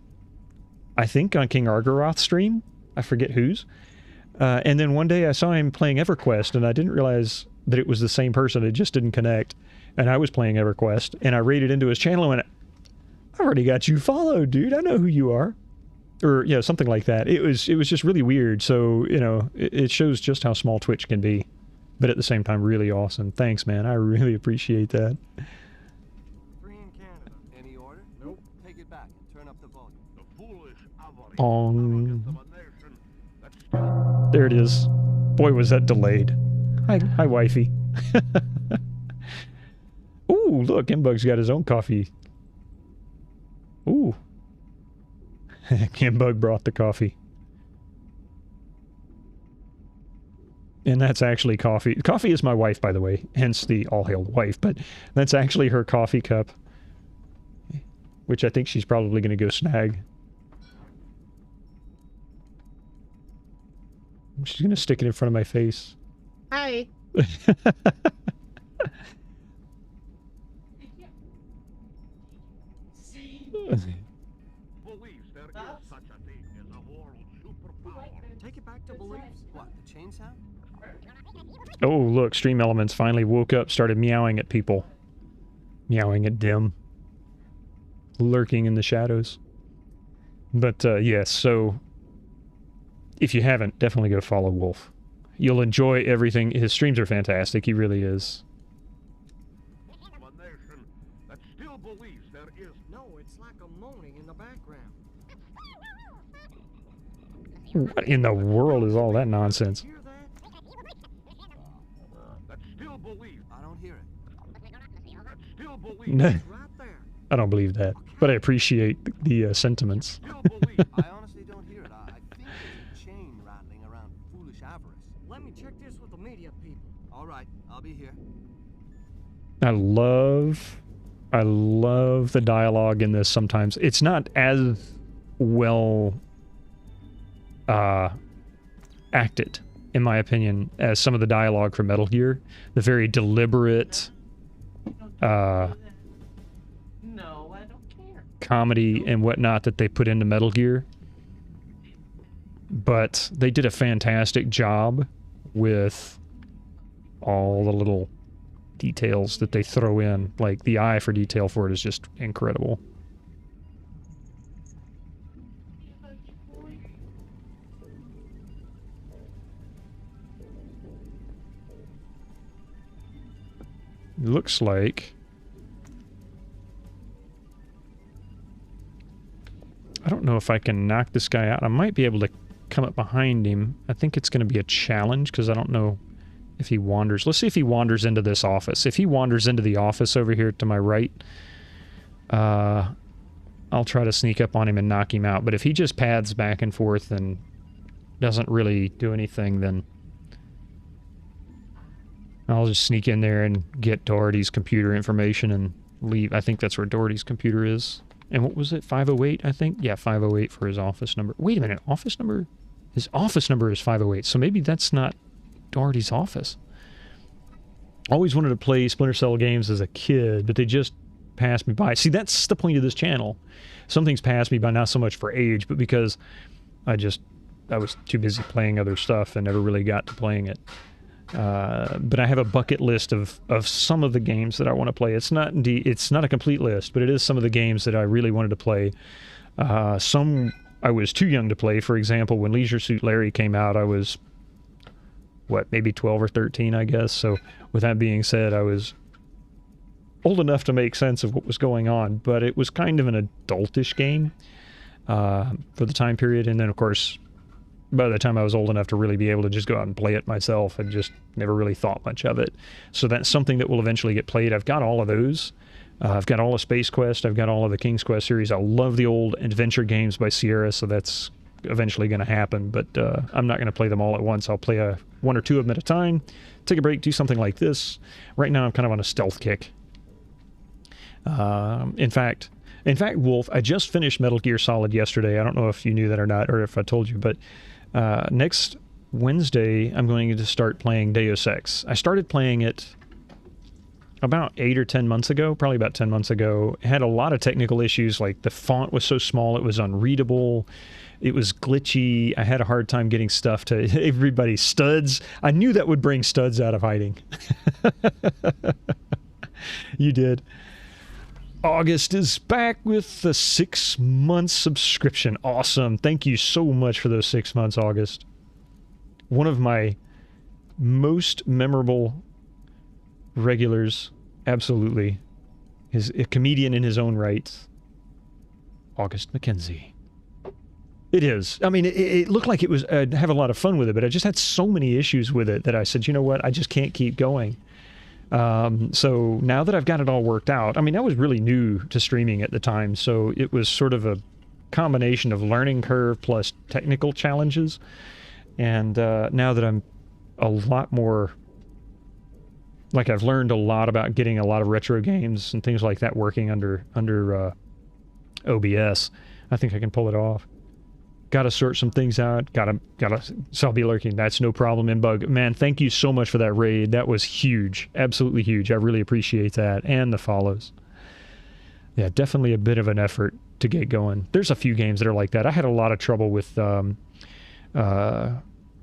I think, on King Argaroth's stream. I forget whose. And then one day I saw him playing EverQuest, and I didn't realize that it was the same person. It just didn't connect. And I was playing EverQuest, and I raided into his channel and went, I've already got you followed, dude. I know who you are. Or, yeah, something like that. It was just really weird. So, you know, it shows just how small Twitch can be. But at the same time, really awesome. Thanks, man. I really appreciate that. 3 in Canada. Any order? Nope. Take it back and turn up the volume. The foolish avarice On. of a nation that's There it is. Boy, was that delayed. Hi, wifey. Ooh, look, Mbug's got his own coffee. Ooh. Mbug brought the coffee. And that's actually coffee. Coffee is my wife, by the way, hence the all hail wife, but that's actually her coffee cup, which I think she's probably going to go snag. She's going to stick it in front of my face. Hi. believes there is such a thing as a world superpower. Take it back to beliefs. What, the chain sound? Oh, look, Stream Elements finally woke up, started meowing at people. Meowing at Dim. Lurking in the shadows. But, yes, so... if you haven't, definitely go follow Wolf. You'll enjoy everything. His streams are fantastic, he really is. A nation that still believes there is No, it's like a moaning in the background. What in the world is all that nonsense? Hear that? that still believes I don't hear it. that still believes No, Right there. I don't believe that, but I appreciate the sentiments. still believes I honestly don't hear it. I think there's a chain rattling around foolish avarice. Let me check this with the media people. All right, I'll be here. I love the dialogue in this sometimes. It's not as well acted, in my opinion, as some of the dialogue from Metal Gear. The very deliberate No, I don't care. comedy and whatnot that they put into Metal Gear. But they did a fantastic job with all the little details that they throw in. Like, the eye for detail for it is just incredible. looks like... I don't know if I can knock this guy out. I might be able to come up behind him. I think it's going to be a challenge because I don't know if he wanders. Let's see if he wanders into this office. If he wanders into the office over here to my right, I'll try to sneak up on him and knock him out. But if he just pads back and forth and doesn't really do anything, then I'll just sneak in there and get Doherty's computer information and leave. I think that's where Doherty's computer is. And what was it? 508, I think? Yeah, 508 for his office number. Wait a minute, office number? His office number is 508, so maybe that's not Doherty's office. Always wanted to play Splinter Cell games as a kid, but they just passed me by. See, that's the point of this channel. Some things passed me by, not so much for age, but because I was too busy playing other stuff and never really got to playing it. But I have a bucket list of some of the games that I want to play. It's not a complete list, but it is some of the games that I really wanted to play. Some I was too young to play. For example, when Leisure Suit Larry came out, I was, what, maybe 12 or 13, I guess. So with that being said, I was old enough to make sense of what was going on, but it was kind of an adultish game for the time period. And then, of course, by the time I was old enough to really be able to just go out and play it myself, I just never really thought much of it. So that's something that will eventually get played. I've got all of those. I've got all of Space Quest. I've got all of the King's Quest series. I love the old adventure games by Sierra, so that's eventually going to happen. But I'm not going to play them all at once. I'll play one or two of them at a time, take a break, do something like this. Right now I'm kind of on a stealth kick. In fact, Wolf, I just finished Metal Gear Solid yesterday. I don't know if you knew that or not, or if I told you, but next Wednesday, I'm going to start playing Deus Ex. I started playing it about 8 or 10 months ago, probably about 10 months ago. It had a lot of technical issues, like the font was so small, it was unreadable, it was glitchy, I had a hard time getting stuff to everybody. Studs, I knew that would bring Studs out of hiding. You did. August is back with the 6-month subscription. Awesome. Thank you so much for those 6 months, August. One of my most memorable regulars, absolutely, is a comedian in his own right, August McKenzie. It is. I mean, it looked like it was, I'd have a lot of fun with it, but I just had so many issues with it that I said, you know what, I just can't keep going. So now that I've got it all worked out, I mean, I was really new to streaming at the time, so it was sort of a combination of learning curve plus technical challenges. And now that I'm a lot more, like, I've learned a lot about getting a lot of retro games and things like that working under OBS, I think I can pull it off. Gotta sort some things out. So I'll be lurking. That's no problem. Inbug, man, thank you so much for that raid. That was huge. Absolutely huge. I really appreciate that. And the follows. Yeah, definitely a bit of an effort to get going. There's a few games that are like that. I had a lot of trouble with, what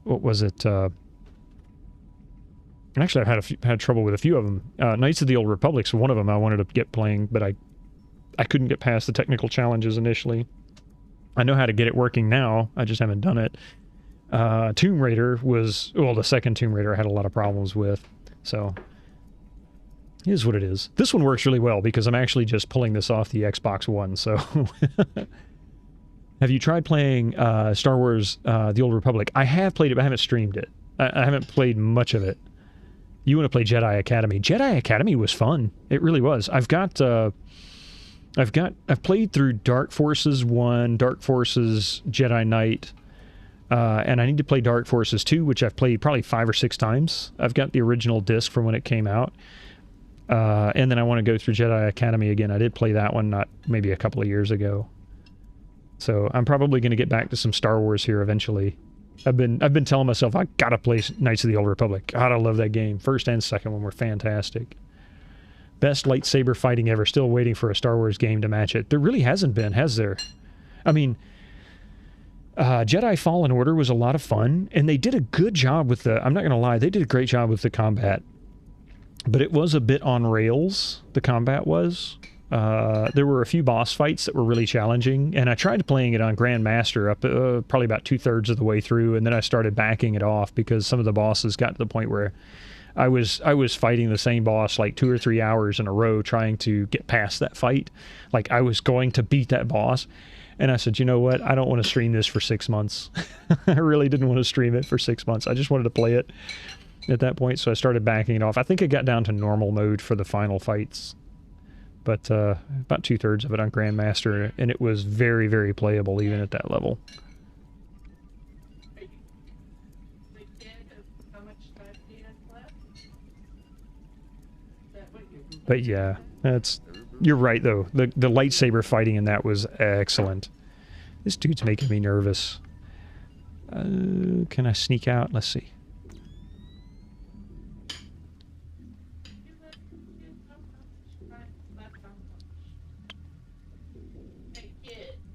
was it? Actually, I've had trouble with a few of them. Knights of the Old Republic's one of them I wanted to get playing, but I couldn't get past the technical challenges initially. I know how to get it working now, I just haven't done it. Tomb Raider was, well, the second Tomb Raider I had a lot of problems with, so it is what it is. This one works really well because I'm actually just pulling this off the Xbox One, so... Have you tried playing Star Wars The Old Republic? I have played it, but I haven't streamed it. I haven't played much of it. You want to play Jedi Academy. Jedi Academy was fun. It really was. I've played through Dark Forces 1, Dark Forces Jedi Knight, and I need to play Dark Forces 2, which I've played probably 5 or 6 times. I've got the original disc from when it came out. And then I want to go through Jedi Academy again. I did play that one maybe a couple of years ago. So I'm probably going to get back to some Star Wars here eventually. I've been telling myself I gotta play Knights of the Old Republic. God, I love that game. First and second one were fantastic. Best lightsaber fighting ever. Still waiting for a Star Wars game to match it. There really hasn't been, has there? I mean, Jedi Fallen Order was a lot of fun, and they did a good job with the... I'm not going to lie, they did a great job with the combat. But it was a bit on rails, the combat was. There were a few boss fights that were really challenging, and I tried playing it on Grandmaster up probably about 2/3 of the way through, and then I started backing it off because some of the bosses got to the point where I was fighting the same boss like 2 or 3 hours in a row trying to get past that fight. Like I was going to beat that boss. And I said, you know what? I don't want to stream this for 6 months. I really didn't want to stream it for 6 months. I just wanted to play it at that point. So I started backing it off. I think it got down to normal mode for the final fights. But about 2/3 of it on Grandmaster. And it was very, very playable even at that level. But yeah, you're right though. The lightsaber fighting in that was excellent. This dude's making me nervous. Can I sneak out? Let's see.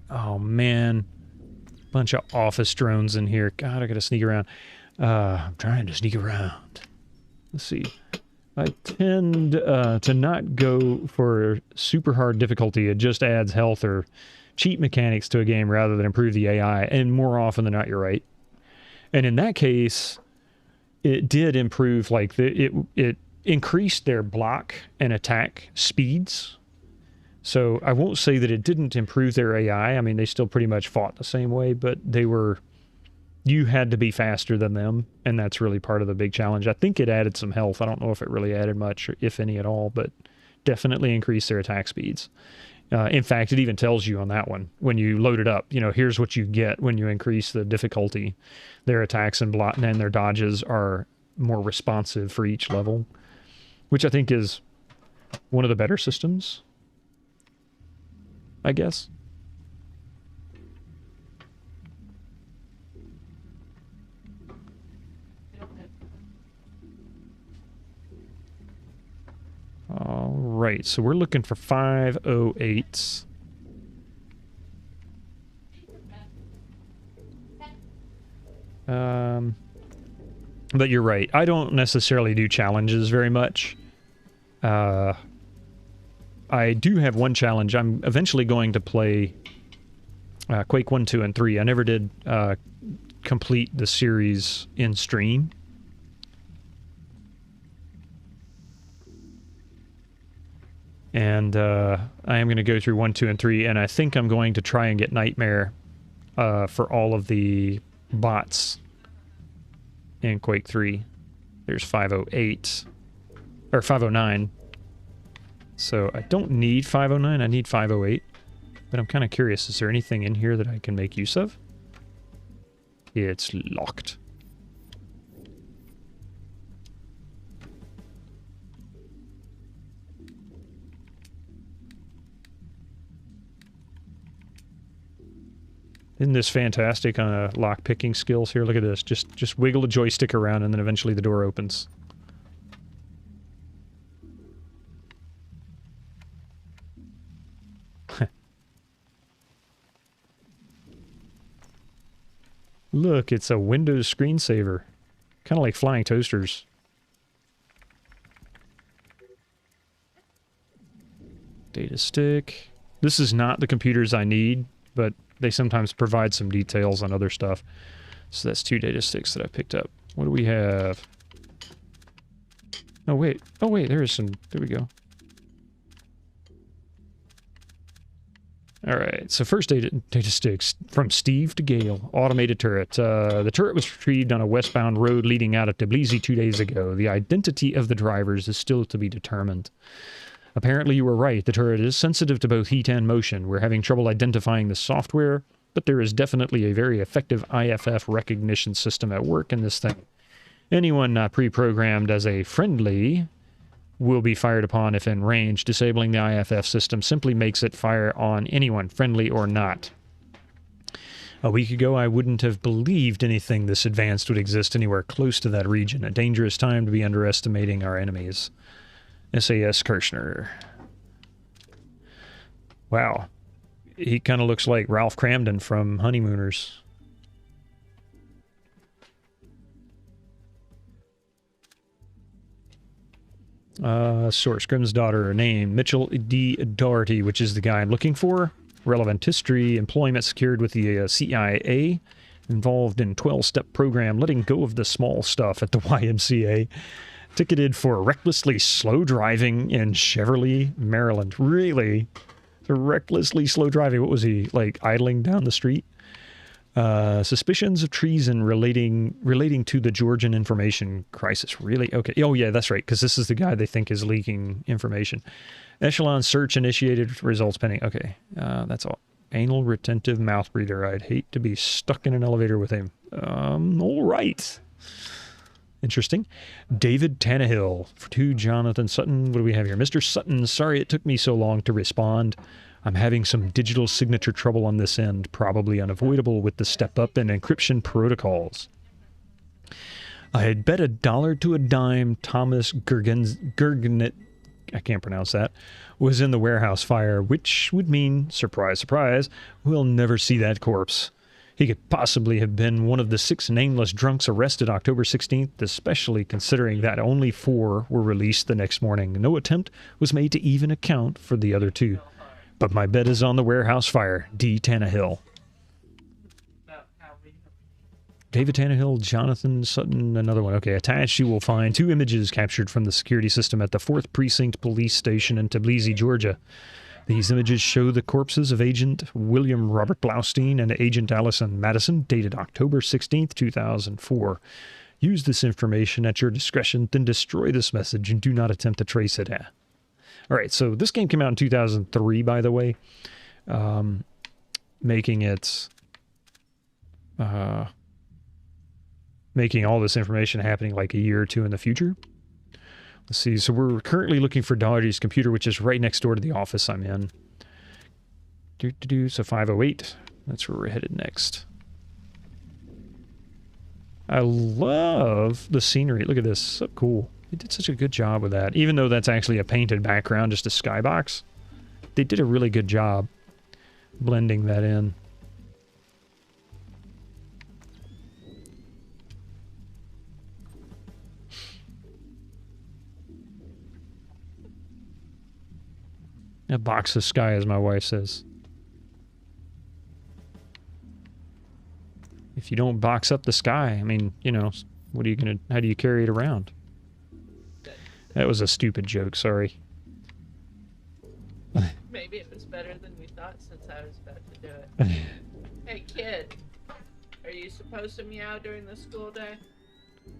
Oh man, bunch of office drones in here. God, I gotta sneak around. I'm trying to sneak around. Let's see. I tend to not go for super hard difficulty. It just adds health or cheat mechanics to a game rather than improve the AI. And more often than not, you're right. And in that case, it did improve, like, it increased their block and attack speeds. So I won't say that it didn't improve their AI. I mean, they still pretty much fought the same way, but they were... You had to be faster than them, and that's really part of the big challenge. I think it added some health. I don't know if it really added much, or if any at all, but definitely increased their attack speeds. In fact, it even tells you on that one, when you load it up, you know, here's what you get when you increase the difficulty. Their attacks and their dodges are more responsive for each level, which I think is one of the better systems, I guess. All right, so we're looking for 508s. But you're right. I don't necessarily do challenges very much. I do have one challenge. I'm eventually going to play Quake 1, 2, and 3. I never did complete the series in stream. And I am going to go through 1, 2, and 3, and I think I'm going to try and get Nightmare for all of the bots in Quake 3. There's 508, or 509. So I don't need 509, I need 508. But I'm kind of curious, is there anything in here that I can make use of? It's locked. Isn't this fantastic on lock picking skills here? Look at this. Just wiggle the joystick around and then eventually the door opens. Look, it's a Windows screensaver. Kind of like flying toasters. Data stick. This is not the computers I need, but they sometimes provide some details on other stuff. So that's 2 data sticks that I picked up. What do we have? Oh, wait. Oh, wait, there is some... There we go. Alright, so first data sticks from Steve to Gale. Automated turret. The turret was retrieved on a westbound road leading out of Tbilisi 2 days ago. The identity of the drivers is still to be determined. Apparently you were right. The turret is sensitive to both heat and motion. We're having trouble identifying the software, but there is definitely a very effective IFF recognition system at work in this thing. Anyone not pre-programmed as a friendly will be fired upon if in range. Disabling the IFF system simply makes it fire on anyone, friendly or not. A week ago, I wouldn't have believed anything this advanced would exist anywhere close to that region. A dangerous time to be underestimating our enemies. SAS Kirshner. Wow. He kind of looks like Ralph Cramden from Honeymooners. Source, Grimm's daughter, name, Mitchell D. Doherty, which is the guy I'm looking for. Relevant history, employment secured with the CIA. Involved in 12-step program, letting go of the small stuff at the YMCA. Ticketed for recklessly slow driving in Cheverly, Maryland. Really? For recklessly slow driving. What was he, like, idling down the street? Suspicions of treason relating to the Georgian information crisis. Really? Okay. Oh, yeah, that's right, because this is the guy they think is leaking information. Echelon search initiated, results pending. Okay, that's all. Anal retentive mouth breather. I'd hate to be stuck in an elevator with him. All right. Interesting. David Tannehill to Jonathan Sutton. What do we have here? Mr. Sutton, sorry it took me so long to respond. I'm having some digital signature trouble on this end, probably unavoidable with the step-up and encryption protocols. I had bet $1 to a dime Thomas Gergenet, I can't pronounce that, was in the warehouse fire, which would mean, surprise, surprise, we'll never see that corpse. He could possibly have been one of the 6 nameless drunks arrested October 16th, especially considering that only 4 were released the next morning. No attempt was made to even account for the other 2. But my bet is on the warehouse fire. D. Tannehill. David Tannehill, Jonathan Sutton, another one. Okay, attached you will find 2 images captured from the security system at the 4th Precinct Police Station in Tbilisi, Georgia. These images show the corpses of Agent William Robert Blaustein and Agent Allison Madison, dated October 16th, 2004. Use this information at your discretion, then destroy this message and do not attempt to trace it. All right, so this game came out in 2003, by the way, making it, making all this information happening like a year or 2 in the future. Let's see, so we're currently looking for Doherty's computer, which is right next door to the office I'm in. So 508, that's where we're headed next. I love the scenery. Look at this, so cool. They did such a good job with that. Even though that's actually a painted background, just a skybox, they did a really good job blending that in. A box of sky, as my wife says. If you don't box up the sky, I mean, you know, what are you gonna, how do you carry it around? That was a stupid joke, sorry. Maybe it was better than we thought since I was about to do it. Hey kid, are you supposed to meow during the school day?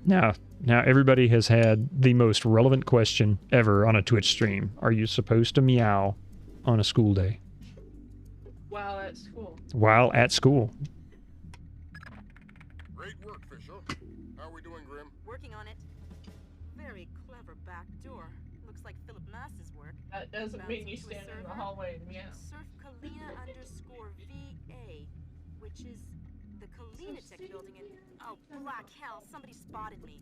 Now everybody has had the most relevant question ever on a Twitch stream. Are you supposed to meow on a school day? While at school. While at school. Great work, Fisher. How are we doing, Grim? Working on it. Very clever back door. Looks like Philip Mass's work. That doesn't mean you stand in the hallway and meow. Surf Kalina_VA, which is the Kalina Tech building in... Oh, black hell, somebody spotted me.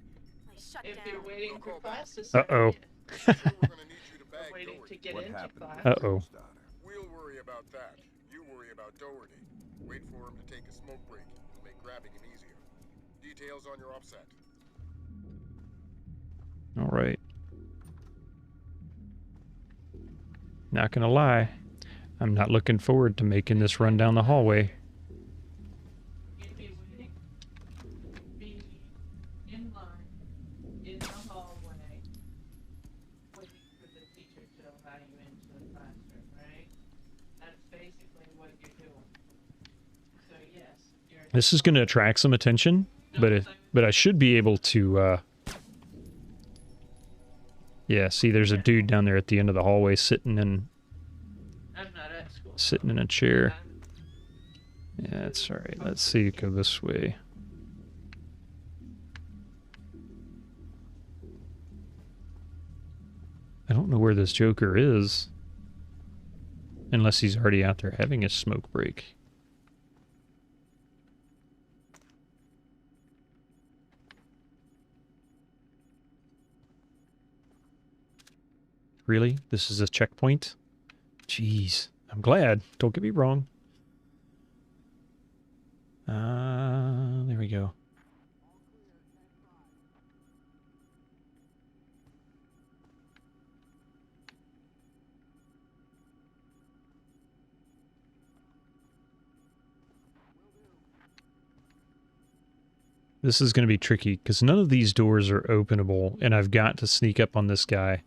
I shut If down. you're waiting for class to Uh-oh. We're gonna need you to bag waiting to Doherty. get into class. Uh-oh. We'll worry about that. You worry about Doherty. Wait for him to take a smoke break. It'll make grabbing him easier. Details on your offset. All right. Not gonna lie, I'm not looking forward to making this run down the hallway. You'd be waiting. Be in line, in the hallway, waiting for the teacher to allow you into the classroom, right? That's basically what you're doing. So yes, you're... This is gonna attract some attention, but I should be able to, yeah, see, there's a dude down there at the end of the hallway sitting in a chair. Yeah, that's all right. Let's see, go this way. I don't know where this Joker is, unless he's already out there having a smoke break. Really? This is a checkpoint? Jeez. I'm glad. Don't get me wrong. There we go. This is going to be tricky, because none of these doors are openable, and I've got to sneak up on this guy.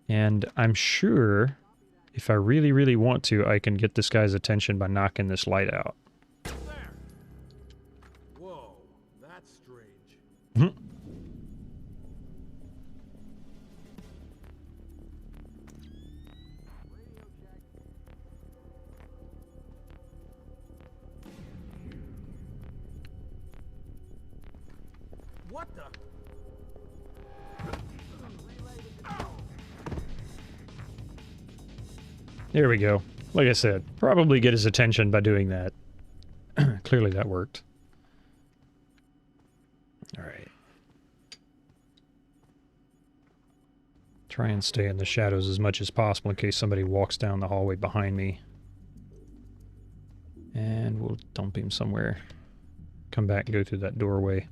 And I'm sure, if I really, really want to, I can get this guy's attention by knocking this light out. There. Whoa, that's strange. Mhm. What the? There we go. Like I said, probably get his attention by doing that. Clearly that worked. Alright. Try and stay in the shadows as much as possible in case somebody walks down the hallway behind me. And we'll dump him somewhere. Come back and go through that doorway.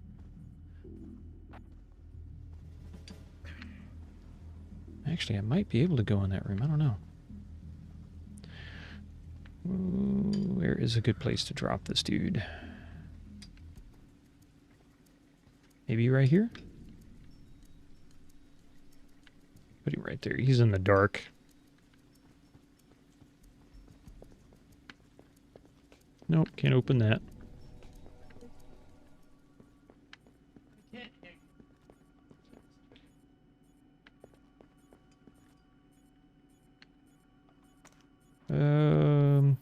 Actually, I might be able to go in that room. I don't know. Ooh, where is a good place to drop this dude? Maybe right here? Put him right there. He's in the dark. Nope, can't open that. I can't hear Um...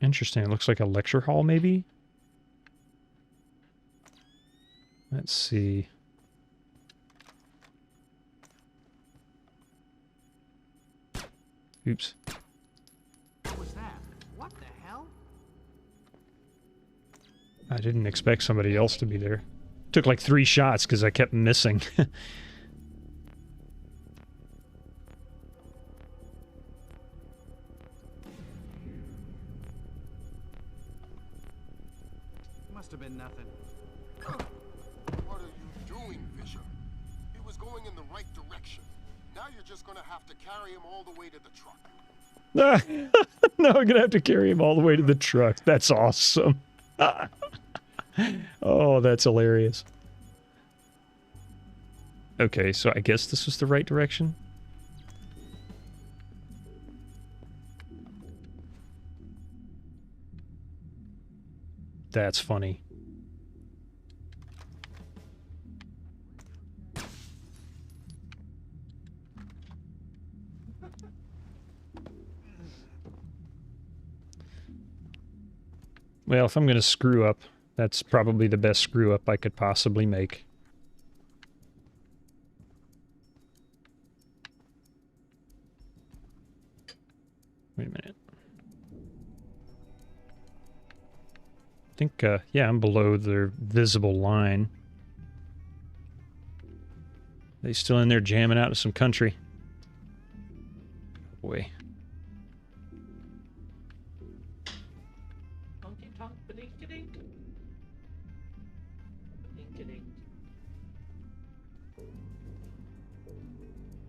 Interesting. It looks like a lecture hall, maybe? Let's see. Oops. What was that? What the hell? I didn't expect somebody else to be there. Took like 3 shots because I kept missing. Must have been nothing. What are you doing, Fisher? He was going in the right direction. Now you're just gonna have to carry him all the way to the truck. No, I'm gonna have to carry him all the way to the truck. That's awesome. Oh, that's hilarious. Okay, so I guess this was the right direction. That's funny. Well, if I'm going to screw up, that's probably the best screw up I could possibly make. Wait a minute. I think, yeah, I'm below their visible line. They still in there jamming out to some country. Boy. honky tonk ba-dink-a-dink. Ba-dink-a-dink.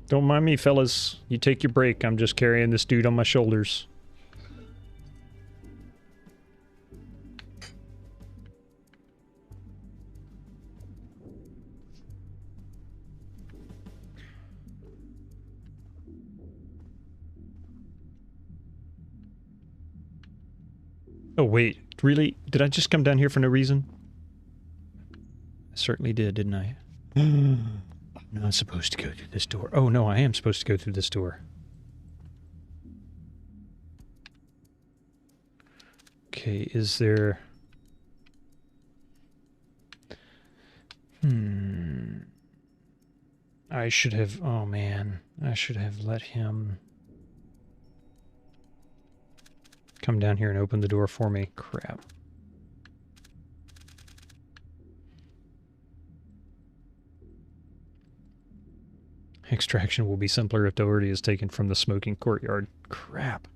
Don't mind me, fellas. You take your break. I'm just carrying this dude on my shoulders. Oh, wait. Really? Did I just come down here for no reason? I certainly did, didn't I? I'm not supposed to go through this door. Oh, no, I am supposed to go through this door. Okay, is there... I should have... Oh, man. I should have let him... come down here and open the door for me. Crap. Extraction will be simpler if Doherty is taken from the smoking courtyard. Crap.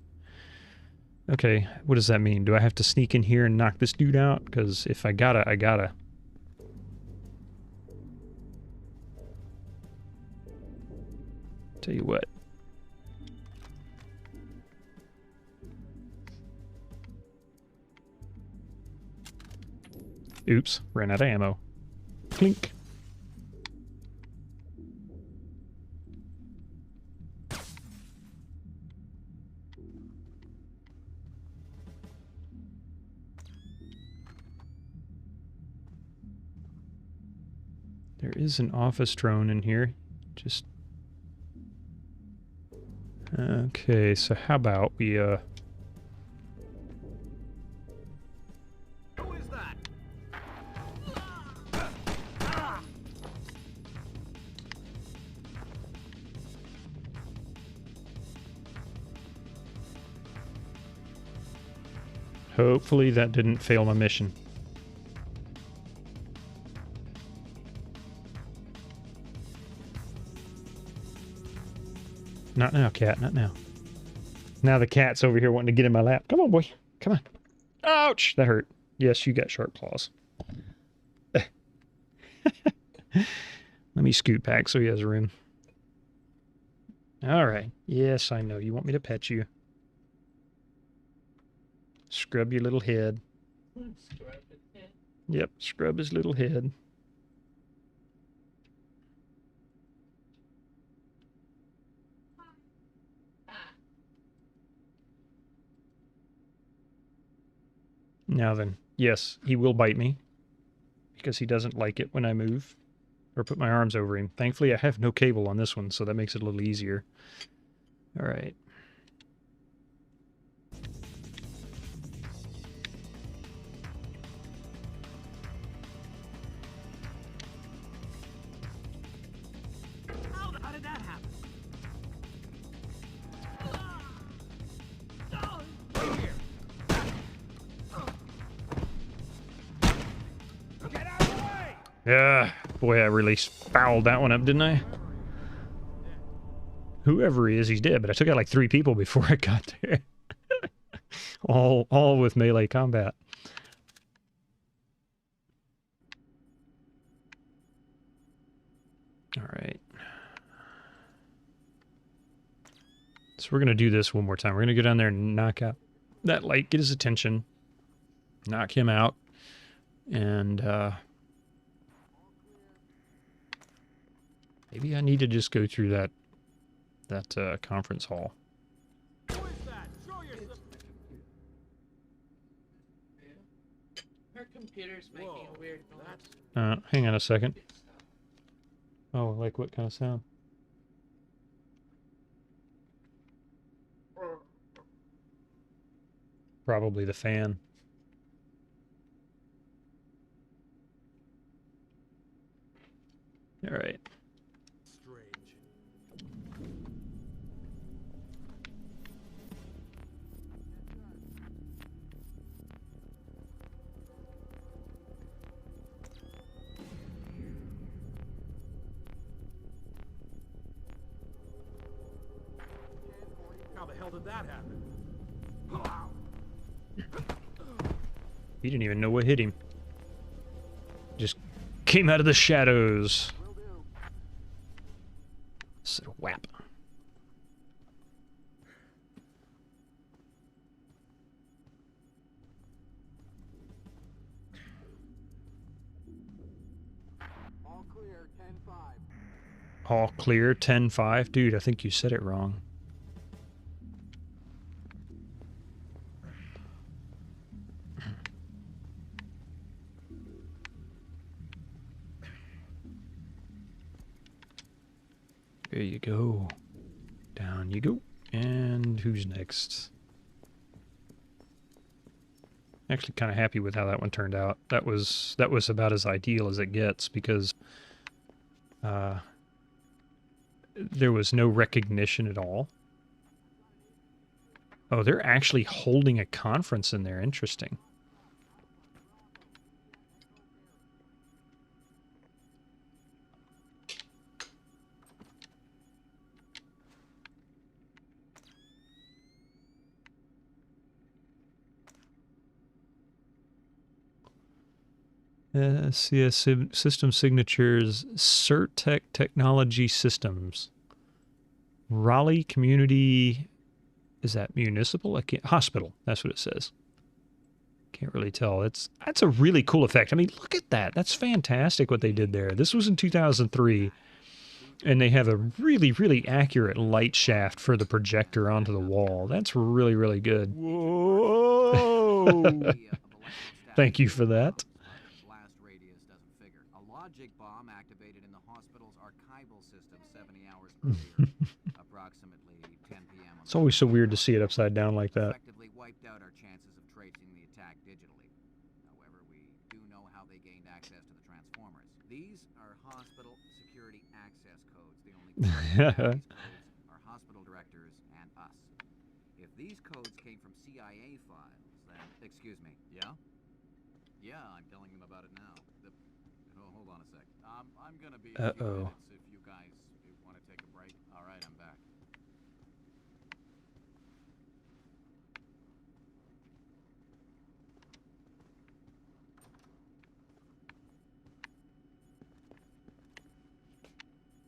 Okay, what does that mean? Do I have to sneak in here and knock this dude out? Because if I gotta, I gotta. Tell you what. Oops, ran out of ammo. Clink. There is an office drone in here. Just... Okay, so how about we, Who is that? Hopefully that didn't fail my mission. Not now, cat, not now. Now the cat's over here wanting to get in my lap. Come on, boy. Come on. Ouch! That hurt. Yes, you got sharp claws. Let me scoot back so he has room. All right. Yes, I know. You want me to pet you. Scrub your little head. Scrub his head. Yep, scrub his little head. Now then, yes, he will bite me because he doesn't like it when I move or put my arms over him. Thankfully, I have no cable on this one, so that makes it a little easier. All right. How did that happen? Get out of the way! Yeah, boy, I really fouled that one up, didn't I? Whoever he is, he's dead, but I took out like 3 people before I got there. all with melee combat. All right. So we're going to do this one more time. We're going to go down there and knock out that light, get his attention, knock him out, and maybe I need to just go through that conference hall. Who is that? Show yourself. Her computer's making Whoa, a weird noise. Hang on a second. Oh, like what kind of sound? Probably the fan. All right. Strange. How the hell did that happen? He didn't even know what hit him. Just came out of the shadows. Said whap. All clear, 10-5. All clear, 10-5. Dude, I think you said it wrong. There you go. Down you go. And who's next? Actually kind of happy with how that one turned out. That was about as ideal as it gets because there was no recognition at all. Oh, they're actually holding a conference in there. Interesting. CS system signatures, Certec Technology Systems. Raleigh Community, is that municipal? I can't, hospital, that's what it says. Can't really tell. That's a really cool effect. I mean, look at that. That's fantastic what they did there. This was in 2003, and they have a really, really accurate light shaft for the projector onto the wall. That's really, really good. Whoa! Thank you for that. Blast radius doesn't figure. A logic bomb activated in the hospital's archival system 70 hours earlier, approximately 10 p.m. It's always so weird to see it upside down like that. Effectively wiped out our chances of tracing the attack digitally. However, we do know how they gained access to the transformers. These are hospital security access codes. The only people who have these codes are hospital directors and us. If these codes came from CIA files, then excuse me. Yeah? Yeah, I'm telling them about it now. Hold on a sec. I'm gonna be a few minutes if you guys want to take a break. All right, I'm back.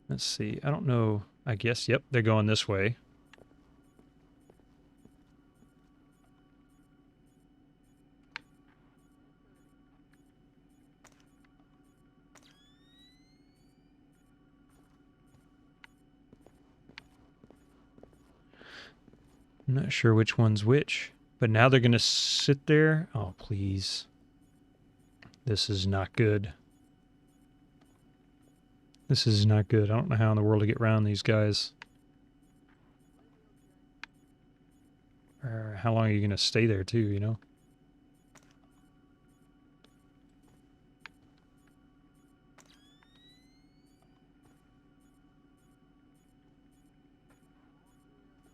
Let's see. I don't know. I guess, yep, they're going this way. I'm not sure which one's which, but now they're going to sit there. Oh, please. This is not good. This is not good. I don't know how in the world to get around these guys. Or how long are you going to stay there too, you know?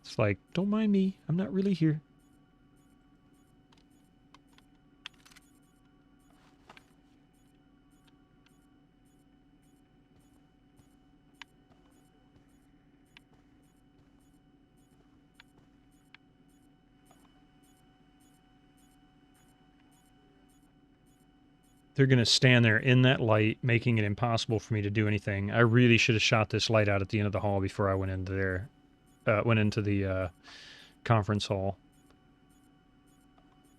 It's like, don't mind me. I'm not really here. They're going to stand there in that light, making it impossible for me to do anything. I really should have shot this light out at the end of the hall before I went into there. Went into the conference hall.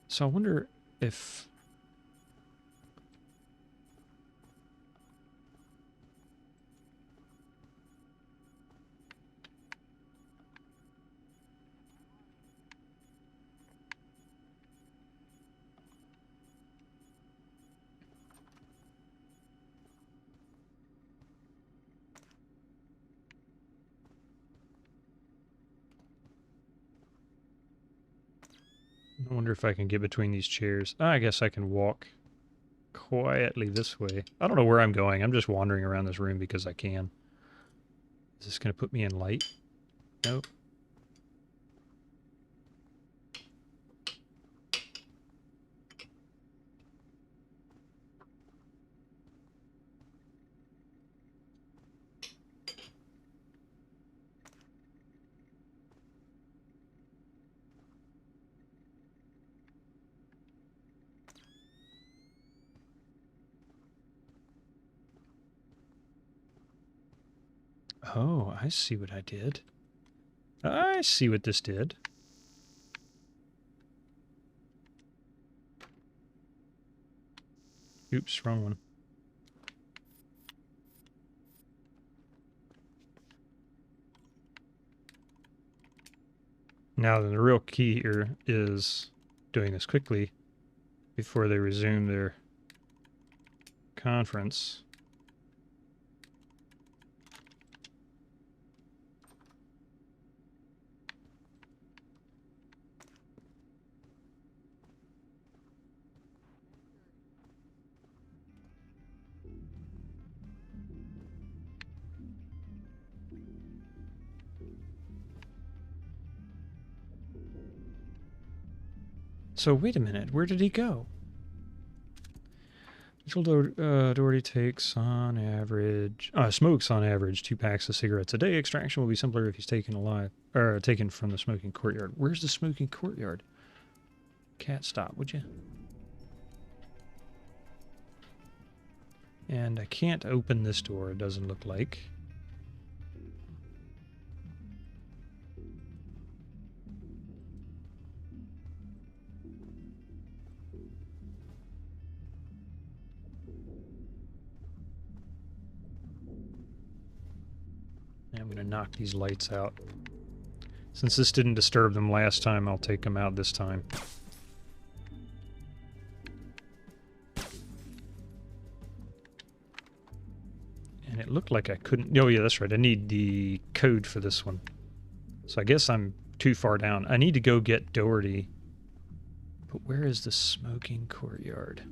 So I wonder if... I wonder if I can get between these chairs. I guess I can walk quietly this way. I don't know where I'm going. I'm just wandering around this room because I can. Is this going to put me in light? Nope. Oh, I see what I did. I see what this did. Oops, wrong one. Now, the real key here is doing this quickly before they resume their conference. So wait a minute, where did he go? Mitchell Doherty takes on average, smokes on average 2 packs of cigarettes a day. Extraction will be simpler if he's taken alive, or taken from the smoking courtyard. Where's the smoking courtyard? Cat, stop, would you? And I can't open this door, it doesn't look like. gonna knock these lights out. Since this didn't disturb them last time, I'll take them out this time. And it looked like I couldn't... Oh yeah, that's right. I need the code for this one. So I guess I'm too far down. I need to go get Doherty. But where is the smoking courtyard?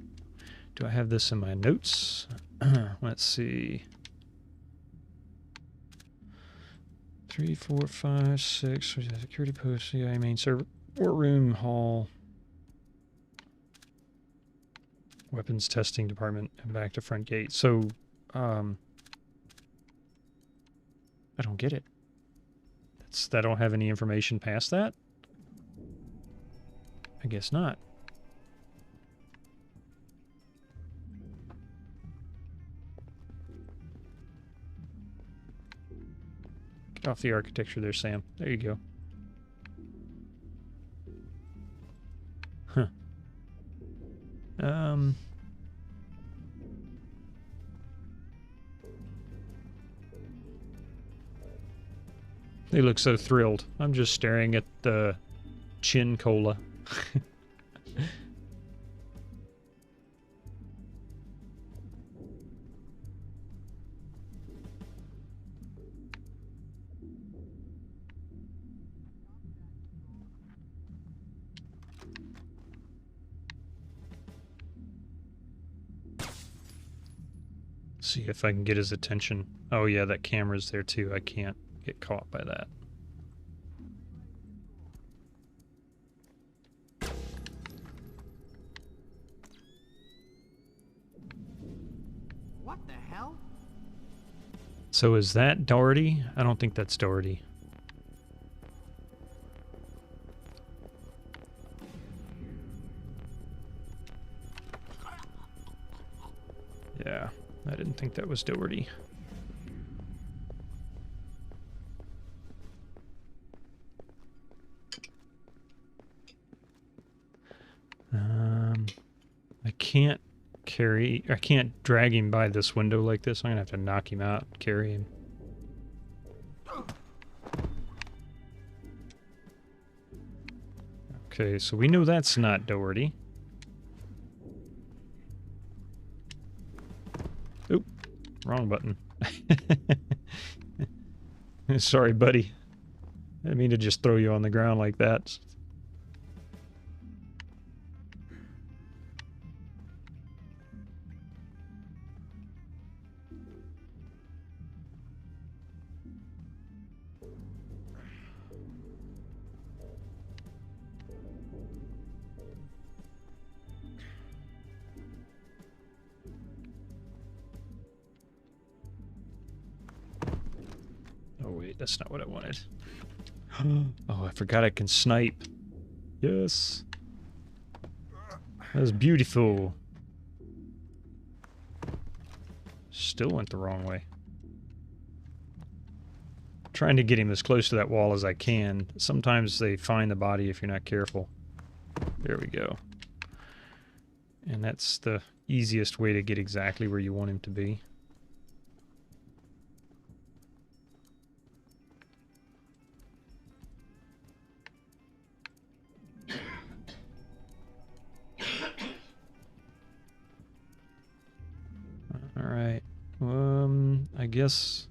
Do I have this in my notes? Let's see. 3, 4, 5, 6. Security post, CIA main server, room, hall. Weapons testing department, and back to front gate. So, I don't get it. I don't have any information past that? I guess not. Get off the architecture there, Sam. There you go. Huh. They look so thrilled. I'm just staring at the chin cola. See if I can get his attention. Oh yeah, that camera's there too. I can't get caught by that. What the hell? So is that Doherty? I don't think that's Doherty. Yeah, I didn't think that was Doherty. I can't drag him by this window like this. I'm gonna have to knock him out and carry him. Okay, so we know that's not Doherty. Oop, wrong button. Sorry, buddy. I didn't mean to just throw you on the ground like that. Oh wait, that's not what I wanted. Oh, I forgot I can snipe. Yes. That was beautiful. Still went the wrong way. Trying to get him as close to that wall as I can. Sometimes they find the body if you're not careful. There we go. And that's the easiest way to get exactly where you want him to be. Alright. I guess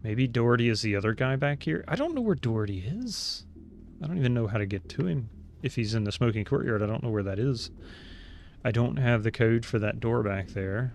maybe Doherty is the other guy back here. I don't know where Doherty is. I don't even know how to get to him. If he's in the smoking courtyard, I don't know where that is. I don't have the code for that door back there.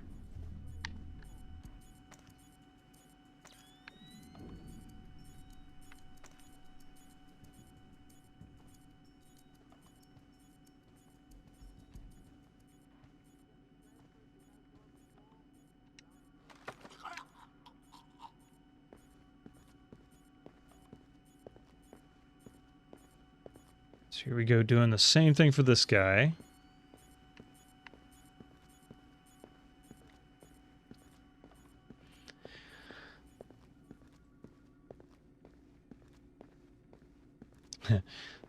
So here we go, doing the same thing for this guy.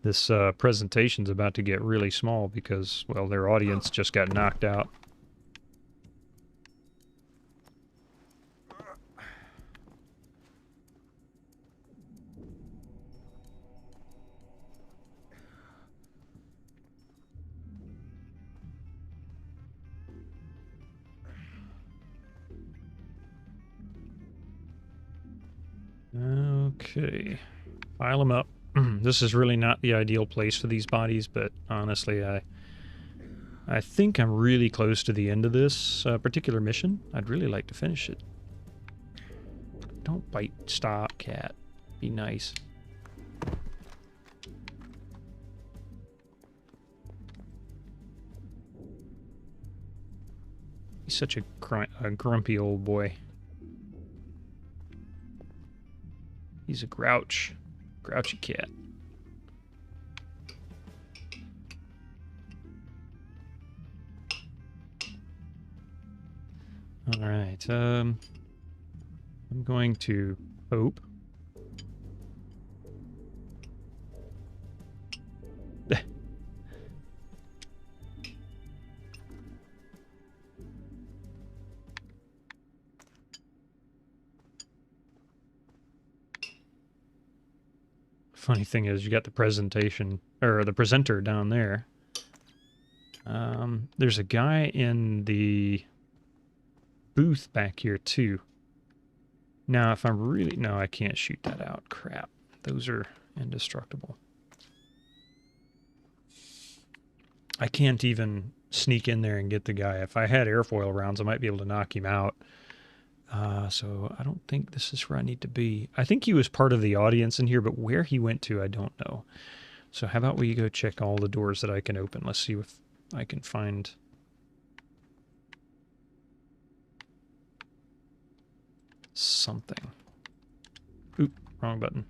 This presentation's about to get really small because, well, their audience just got knocked out. Okay. Pile them up. This is really not the ideal place for these bodies, but honestly, I think I'm really close to the end of this particular mission. I'd really like to finish it. Don't bite. Stop, cat. Be nice. He's such a grumpy old boy. He's a grouch. Grouchy cat. Alright, I'm going to hope. Funny thing is, you got the presentation, or the presenter down there. There's a guy in the booth back here, too. Now, if I'm really... No, I can't shoot that out. Crap. Those are indestructible. I can't even sneak in there and get the guy. If I had airfoil rounds, I might be able to knock him out. So I don't think this is where I need to be. I think he was part of the audience in here, but where he went to, I don't know. So how about we go check all the doors that I can open? Let's see if I can find... something. Oop, wrong button.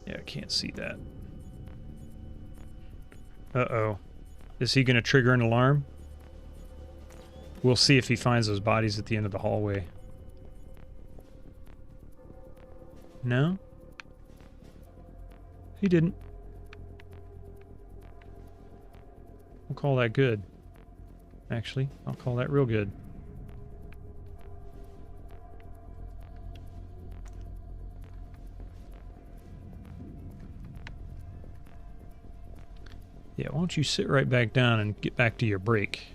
Yeah, I can't see that. Uh-oh. Is he going to trigger an alarm? We'll see if he finds those bodies at the end of the hallway. No? He didn't. I'll call that good. Actually, I'll call that real good. Yeah, why don't you sit right back down and get back to your break?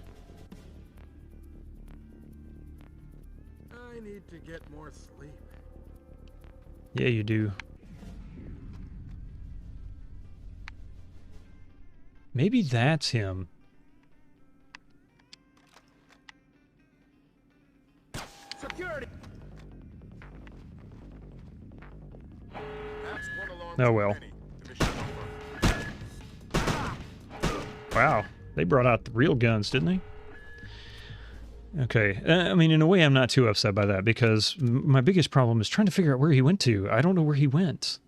I need to get more sleep. Yeah, you do. Maybe that's him. Security. That's one alarm Oh too well. many. The mission over. Wow, they brought out the real guns, didn't they? Okay, I mean, in a way, I'm not too upset by that, because my biggest problem is trying to figure out where he went to. I don't know where he went.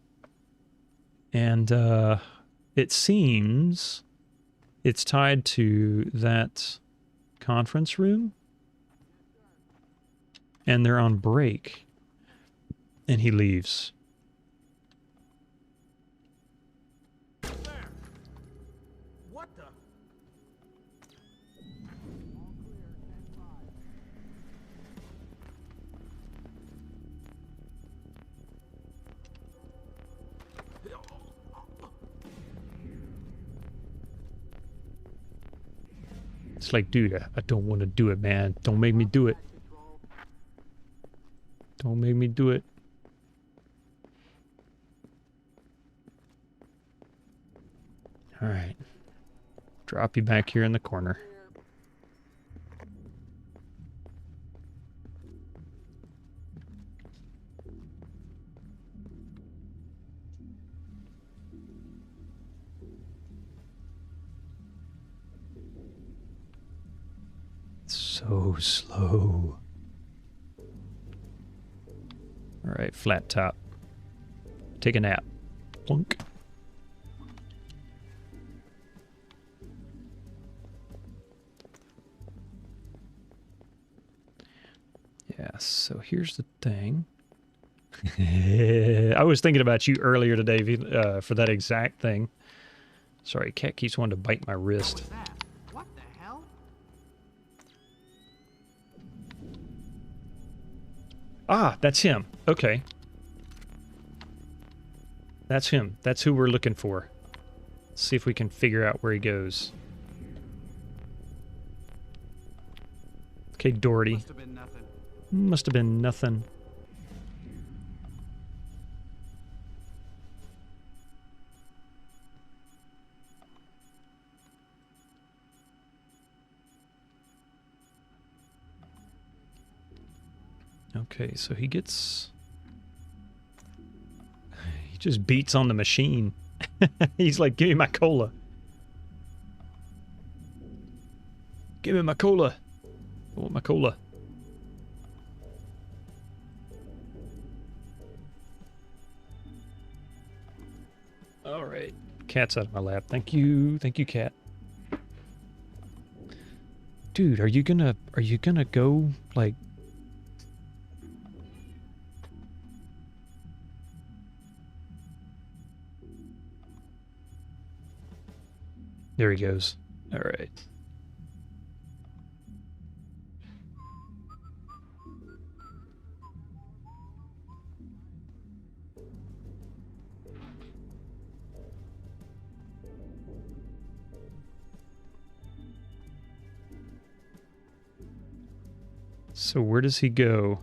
And it seems it's tied to that conference room. And they're on break. And he leaves. What the? It's like, dude, I don't want to do it, man. Don't make me do it. Don't make me do it. All right. Drop you back here in the corner. So slow. All right, flat top. Take a nap. Plunk. Yeah, so here's the thing. I was thinking about you earlier today for that exact thing. Sorry, cat keeps wanting to bite my wrist. What's that? What the hell? Ah, that's him. Okay. That's him. That's who we're looking for. Let's see if we can figure out where he goes. Okay, Doherty. Must have been nothing. Must have been nothing. Okay, so he gets... He just beats on the machine. He's like, give me my cola. Give me my cola. I want my cola. Alright. Cat's out of my lap. Thank you. Thank you, cat. Dude, are you gonna go, like... There he goes. Alright. So where does he go?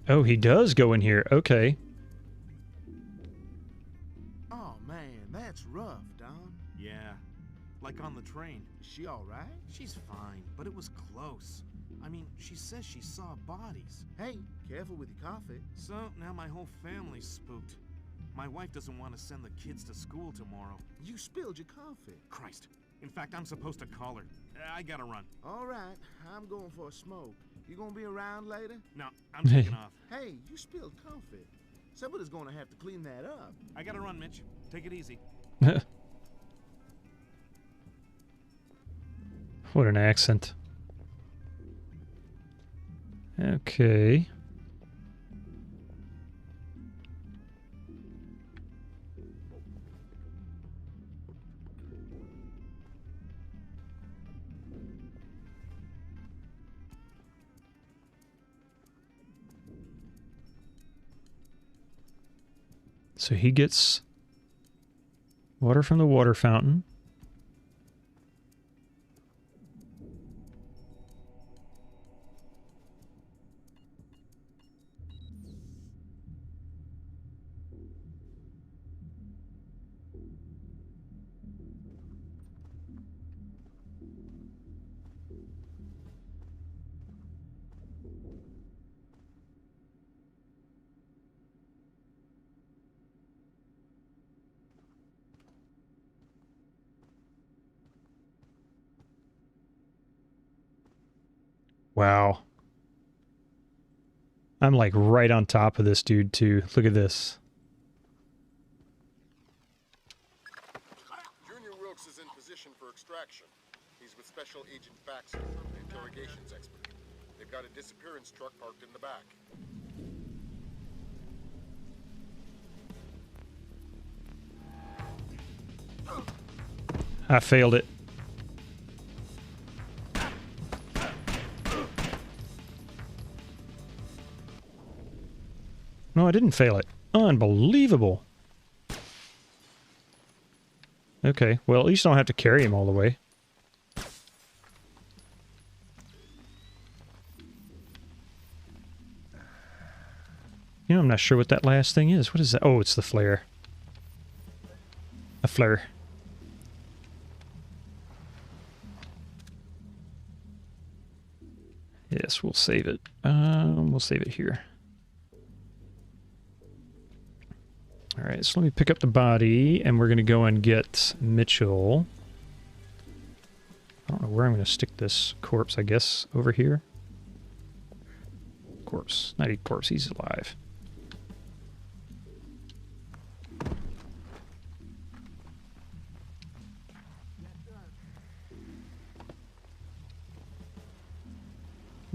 Oh, he does go in here. Okay. Oh man, that's rough, Don. Yeah, like on the train. Is she all right? She's fine, but it was close. I mean, she says she saw bodies. Hey, careful with your coffee. So now my whole family's spooked. My wife doesn't want to send the kids to school tomorrow. You spilled your coffee. Christ. In fact, I'm supposed to call her. I gotta run. All right, I'm going for a smoke. You gonna be around later? No, I'm taking off. Hey, you spilled coffee. Somebody's gonna have to clean that up. I gotta run, Mitch. Take it easy. What an accent. Okay. So he gets water from the water fountain. Wow. I'm like right on top of this dude too. Look at this. Junior Wilkes is in position for extraction. He's with Special Agent Baxter, the interrogations expert. They've got a disappearance truck parked in the back. I failed it. No, I didn't fail it. Unbelievable. Okay, well, at least I don't have to carry him all the way. You know, I'm not sure what that last thing is. What is that? Oh, it's the flare. A flare. Yes, we'll save it. We'll save it here. Alright, so let me pick up the body, and we're going to go and get Mitchell. I don't know where I'm going to stick this corpse, I guess, over here. Corpse. Not a corpse, he's alive.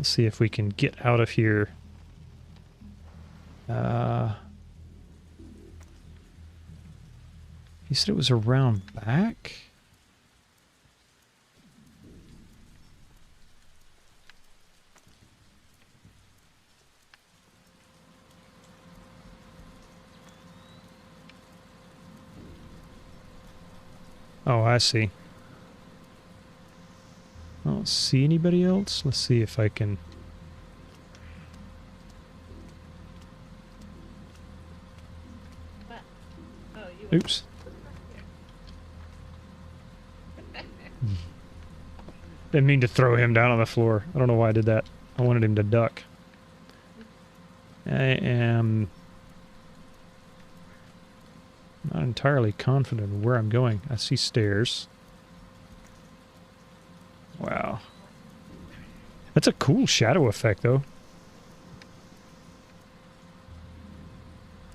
Let's see if we can get out of here. He said it was around back? Oh, I see. I don't see anybody else. Let's see if I can... Oops. Didn't mean to throw him down on the floor. I don't know why I did that. I wanted him to duck. I am not entirely confident of where I'm going. I see stairs. Wow. That's a cool shadow effect, though.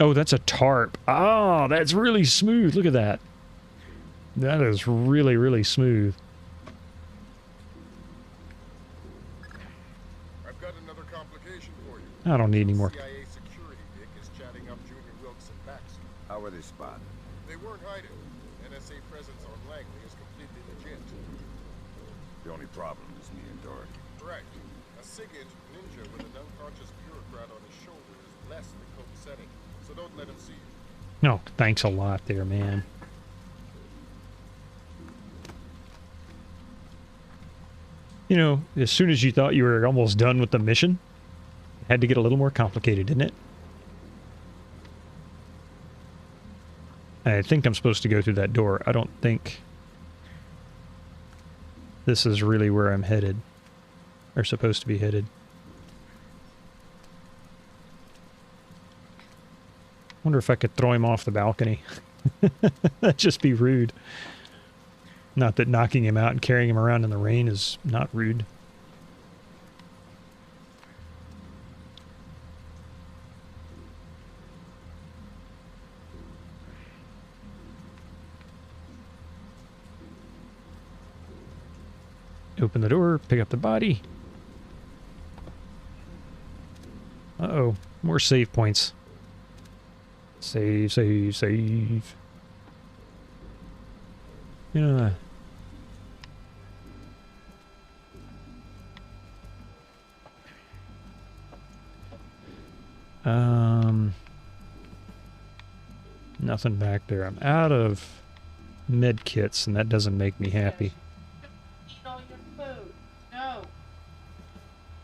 Oh, that's a tarp. Oh, that's really smooth. Look at that. That is really, really smooth. I've got another complication for you. I don't need any more. CIA security dick is chatting up Junior Wilkes and Baxter. How were they spotted? They weren't hiding. NSA presence on Langley is completely legit. The only problem is me and Dorothy. Correct. A SIG-int ninja with an unconscious bureaucrat on his shoulder is less than copacetic, so don't let him see you. No, thanks a lot there, man. You know, as soon as you thought you were almost done with the mission, it had to get a little more complicated, didn't it? I think I'm supposed to go through that door. I don't think this is really where I'm headed. Or supposed to be headed. Wonder if I could throw him off the balcony. That'd just be rude. Not that knocking him out and carrying him around in the rain is not rude. Open the door, pick up the body. Uh-oh, more save points. Save, save, save. Yeah. Nothing back there. I'm out of med kits, and that doesn't make me happy. Eat all your food. No.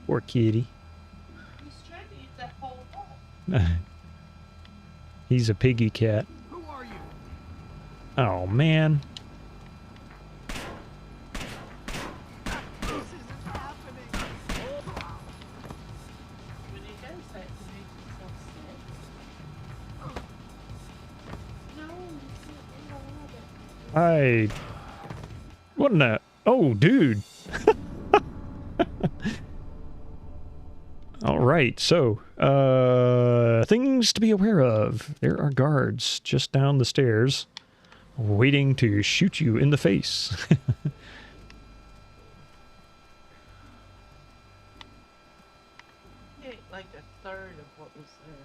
Poor kitty. He's trying to eat that whole bowl. He's a piggy cat. Who are you? Oh, man. When he does that, he makes himself sick. No, you can't What in the... Oh, dude. All right, so, things to be aware of. There are guards just down the stairs waiting to shoot you in the face. He ate like a third of what was there.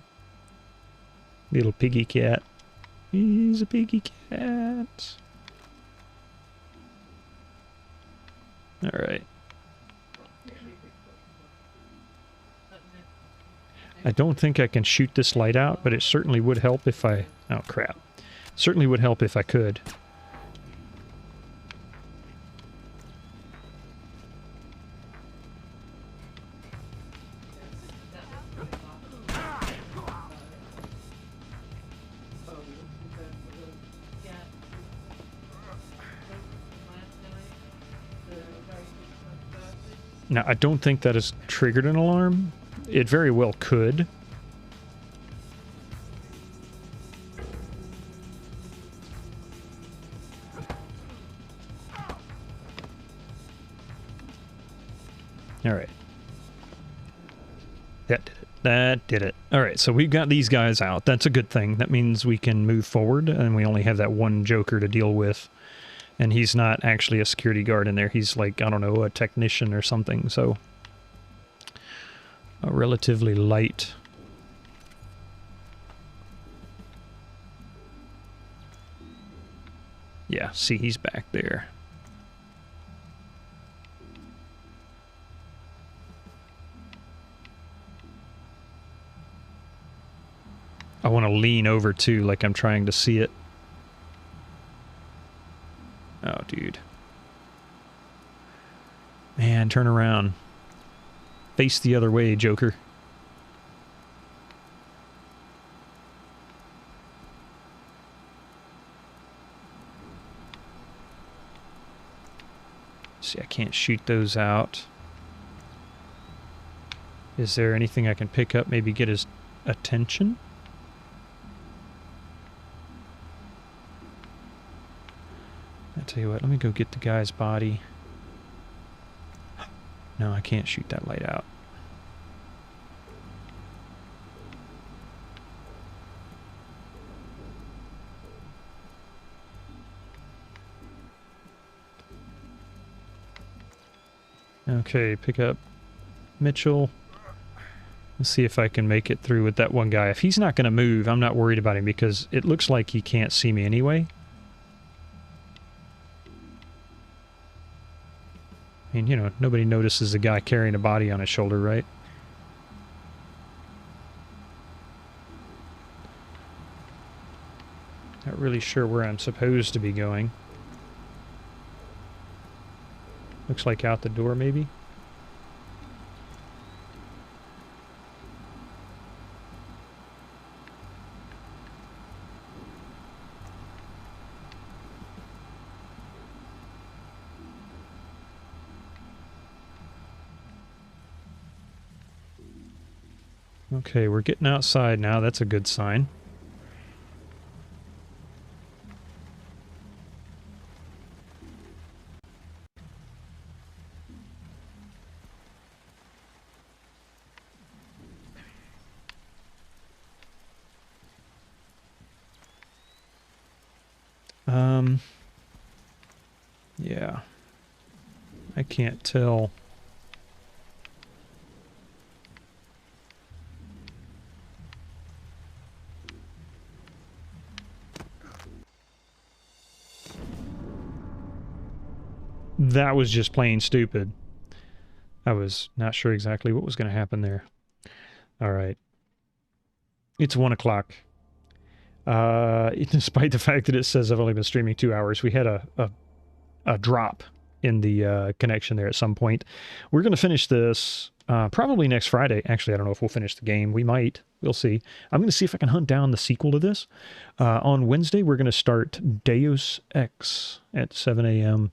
Little piggy cat. He's a piggy cat. All right. I don't think I can shoot this light out, but it certainly would help if I... Oh, crap. Certainly would help if I could. Now, I don't think that has triggered an alarm. It very well could. All right. That did it. That did it. All right, so we've got these guys out. That's a good thing. That means we can move forward, and we only have that one Joker to deal with. And he's not actually a security guard in there. He's like, I don't know, a technician or something, so... relatively light. Yeah, see, he's back there. I want to lean over too, like I'm trying to see it. Oh, dude. Man, turn around. Face the other way, Joker. See, I can't shoot those out. Is there anything I can pick up, maybe get his attention? I tell you what, let me go get the guy's body. No, I can't shoot that light out. Okay, pick up Mitchell. Let's see if I can make it through with that one guy. If he's not going to move, I'm not worried about him because it looks like he can't see me anyway. I mean, you know, nobody notices a guy carrying a body on his shoulder, right? Not really sure where I'm supposed to be going. Looks like out the door, maybe? Okay, we're getting outside now. That's a good sign. Yeah. I can't tell. That was just plain stupid. I was not sure exactly what was going to happen there. All right. It's 1 o'clock. Despite the fact that it says I've only been streaming 2 hours, we had a drop in the connection there at some point. We're going to finish this probably next Friday. Actually, I don't know if we'll finish the game. We might. We'll see. I'm going to see if I can hunt down the sequel to this. On Wednesday, we're going to start Deus Ex at 7 a.m.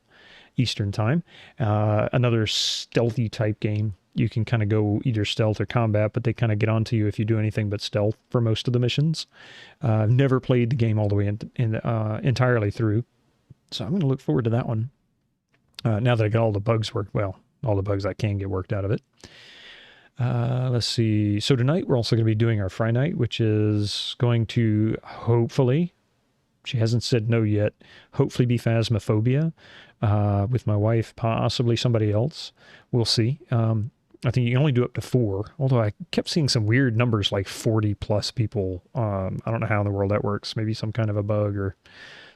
Eastern Time. Another stealthy type game. You can kind of go either stealth or combat, but they kind of get onto you if you do anything but stealth for most of the missions. I've never played the game all the way entirely through, so I'm going to look forward to that one. Now that I got all the bugs worked, well, all the bugs I can get worked out of it. Let's see. So tonight we're also going to be doing our Friday night, which is going to hopefully, she hasn't said no yet, hopefully be Phasmophobia with my wife, possibly somebody else. We'll see. I think you can only do up to 4, although I kept seeing some weird numbers like 40 plus people. I don't know how in the world that works. Maybe some kind of a bug or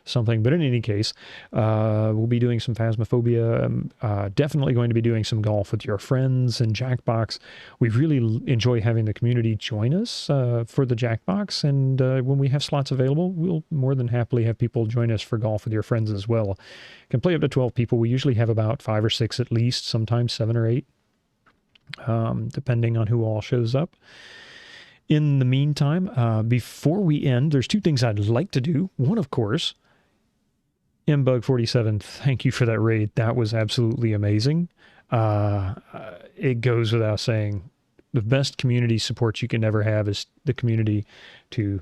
something. But in any case, we'll be doing some Phasmophobia. Definitely going to be doing some golf with your friends and Jackbox. We really enjoy having the community join us for the Jackbox. And when we have slots available, we'll more than happily have people join us for golf with your friends as well. Can play up to 12 people. We usually have about 5 or 6 at least, sometimes 7 or 8. Depending on who all shows up. In the meantime, before we end, there's 2 things I'd like to do. One, of course, mbug47, thank you for that raid. That was absolutely amazing. It goes without saying, the best community support you can ever have is the community to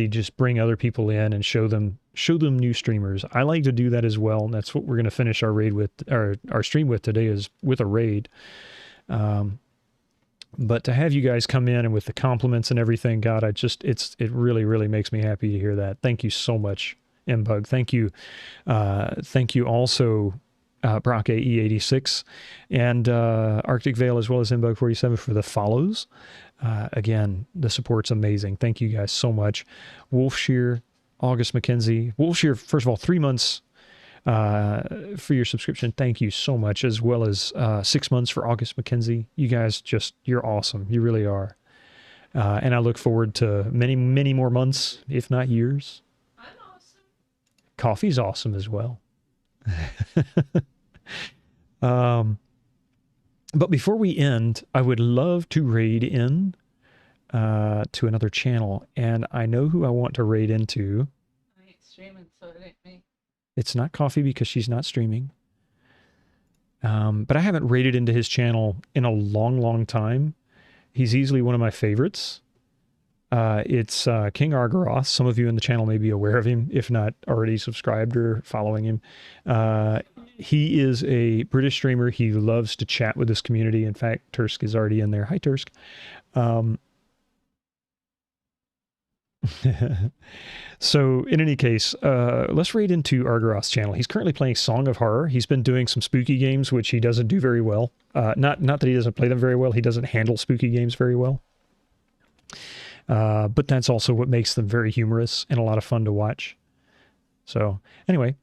just bring other people in and show them new streamers. I like to do that as well, and that's what we're going to finish our raid with, our stream with today, is with a raid. But to have you guys come in and with the compliments and everything, God, it really, really makes me happy to hear that. Thank you so much, mbug. Thank you. Thank you also Brock AE86, and Arctic Vale as well as Mbug47 for the follows. Again, the support's amazing. Thank you guys so much. Wolfshear, August McKenzie. Wolfshear, first of all, 3 months for your subscription. Thank you so much, as well as 6 months for August McKenzie. You guys you're awesome. You really are. And I look forward to many, many more months, if not years. I'm awesome. Coffee's awesome as well. But before we end, I would love to raid in to another channel, and I know who I want to raid into. I ain't streaming, so it ain't me. It's not Coffee because she's not streaming. But I haven't raided into his channel in a long, long time. He's easily one of my favorites. It's King Argaroth. Some of you in the channel may be aware of him, if not already subscribed or following him. He is a British streamer. He loves to chat with this community. In fact, Tursk is already in there. Hi, Tursk. So, in any case, let's raid into Argaroth's channel. He's currently playing Song of Horror. He's been doing some spooky games, which he doesn't do very well. Not that he doesn't play them very well. He doesn't handle spooky games very well. But that's also what makes them very humorous and a lot of fun to watch. So, anyway.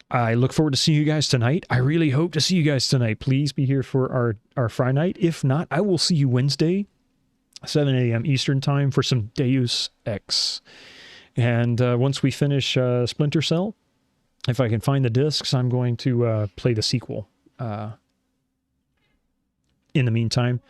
I look forward to seeing you guys tonight. I really hope to see you guys tonight. Please be here for our Friday night. If not, I will see you Wednesday, 7 a.m. Eastern Time for some Deus Ex. And once we finish Splinter Cell, if I can find the discs, I'm going to play the sequel. In the meantime,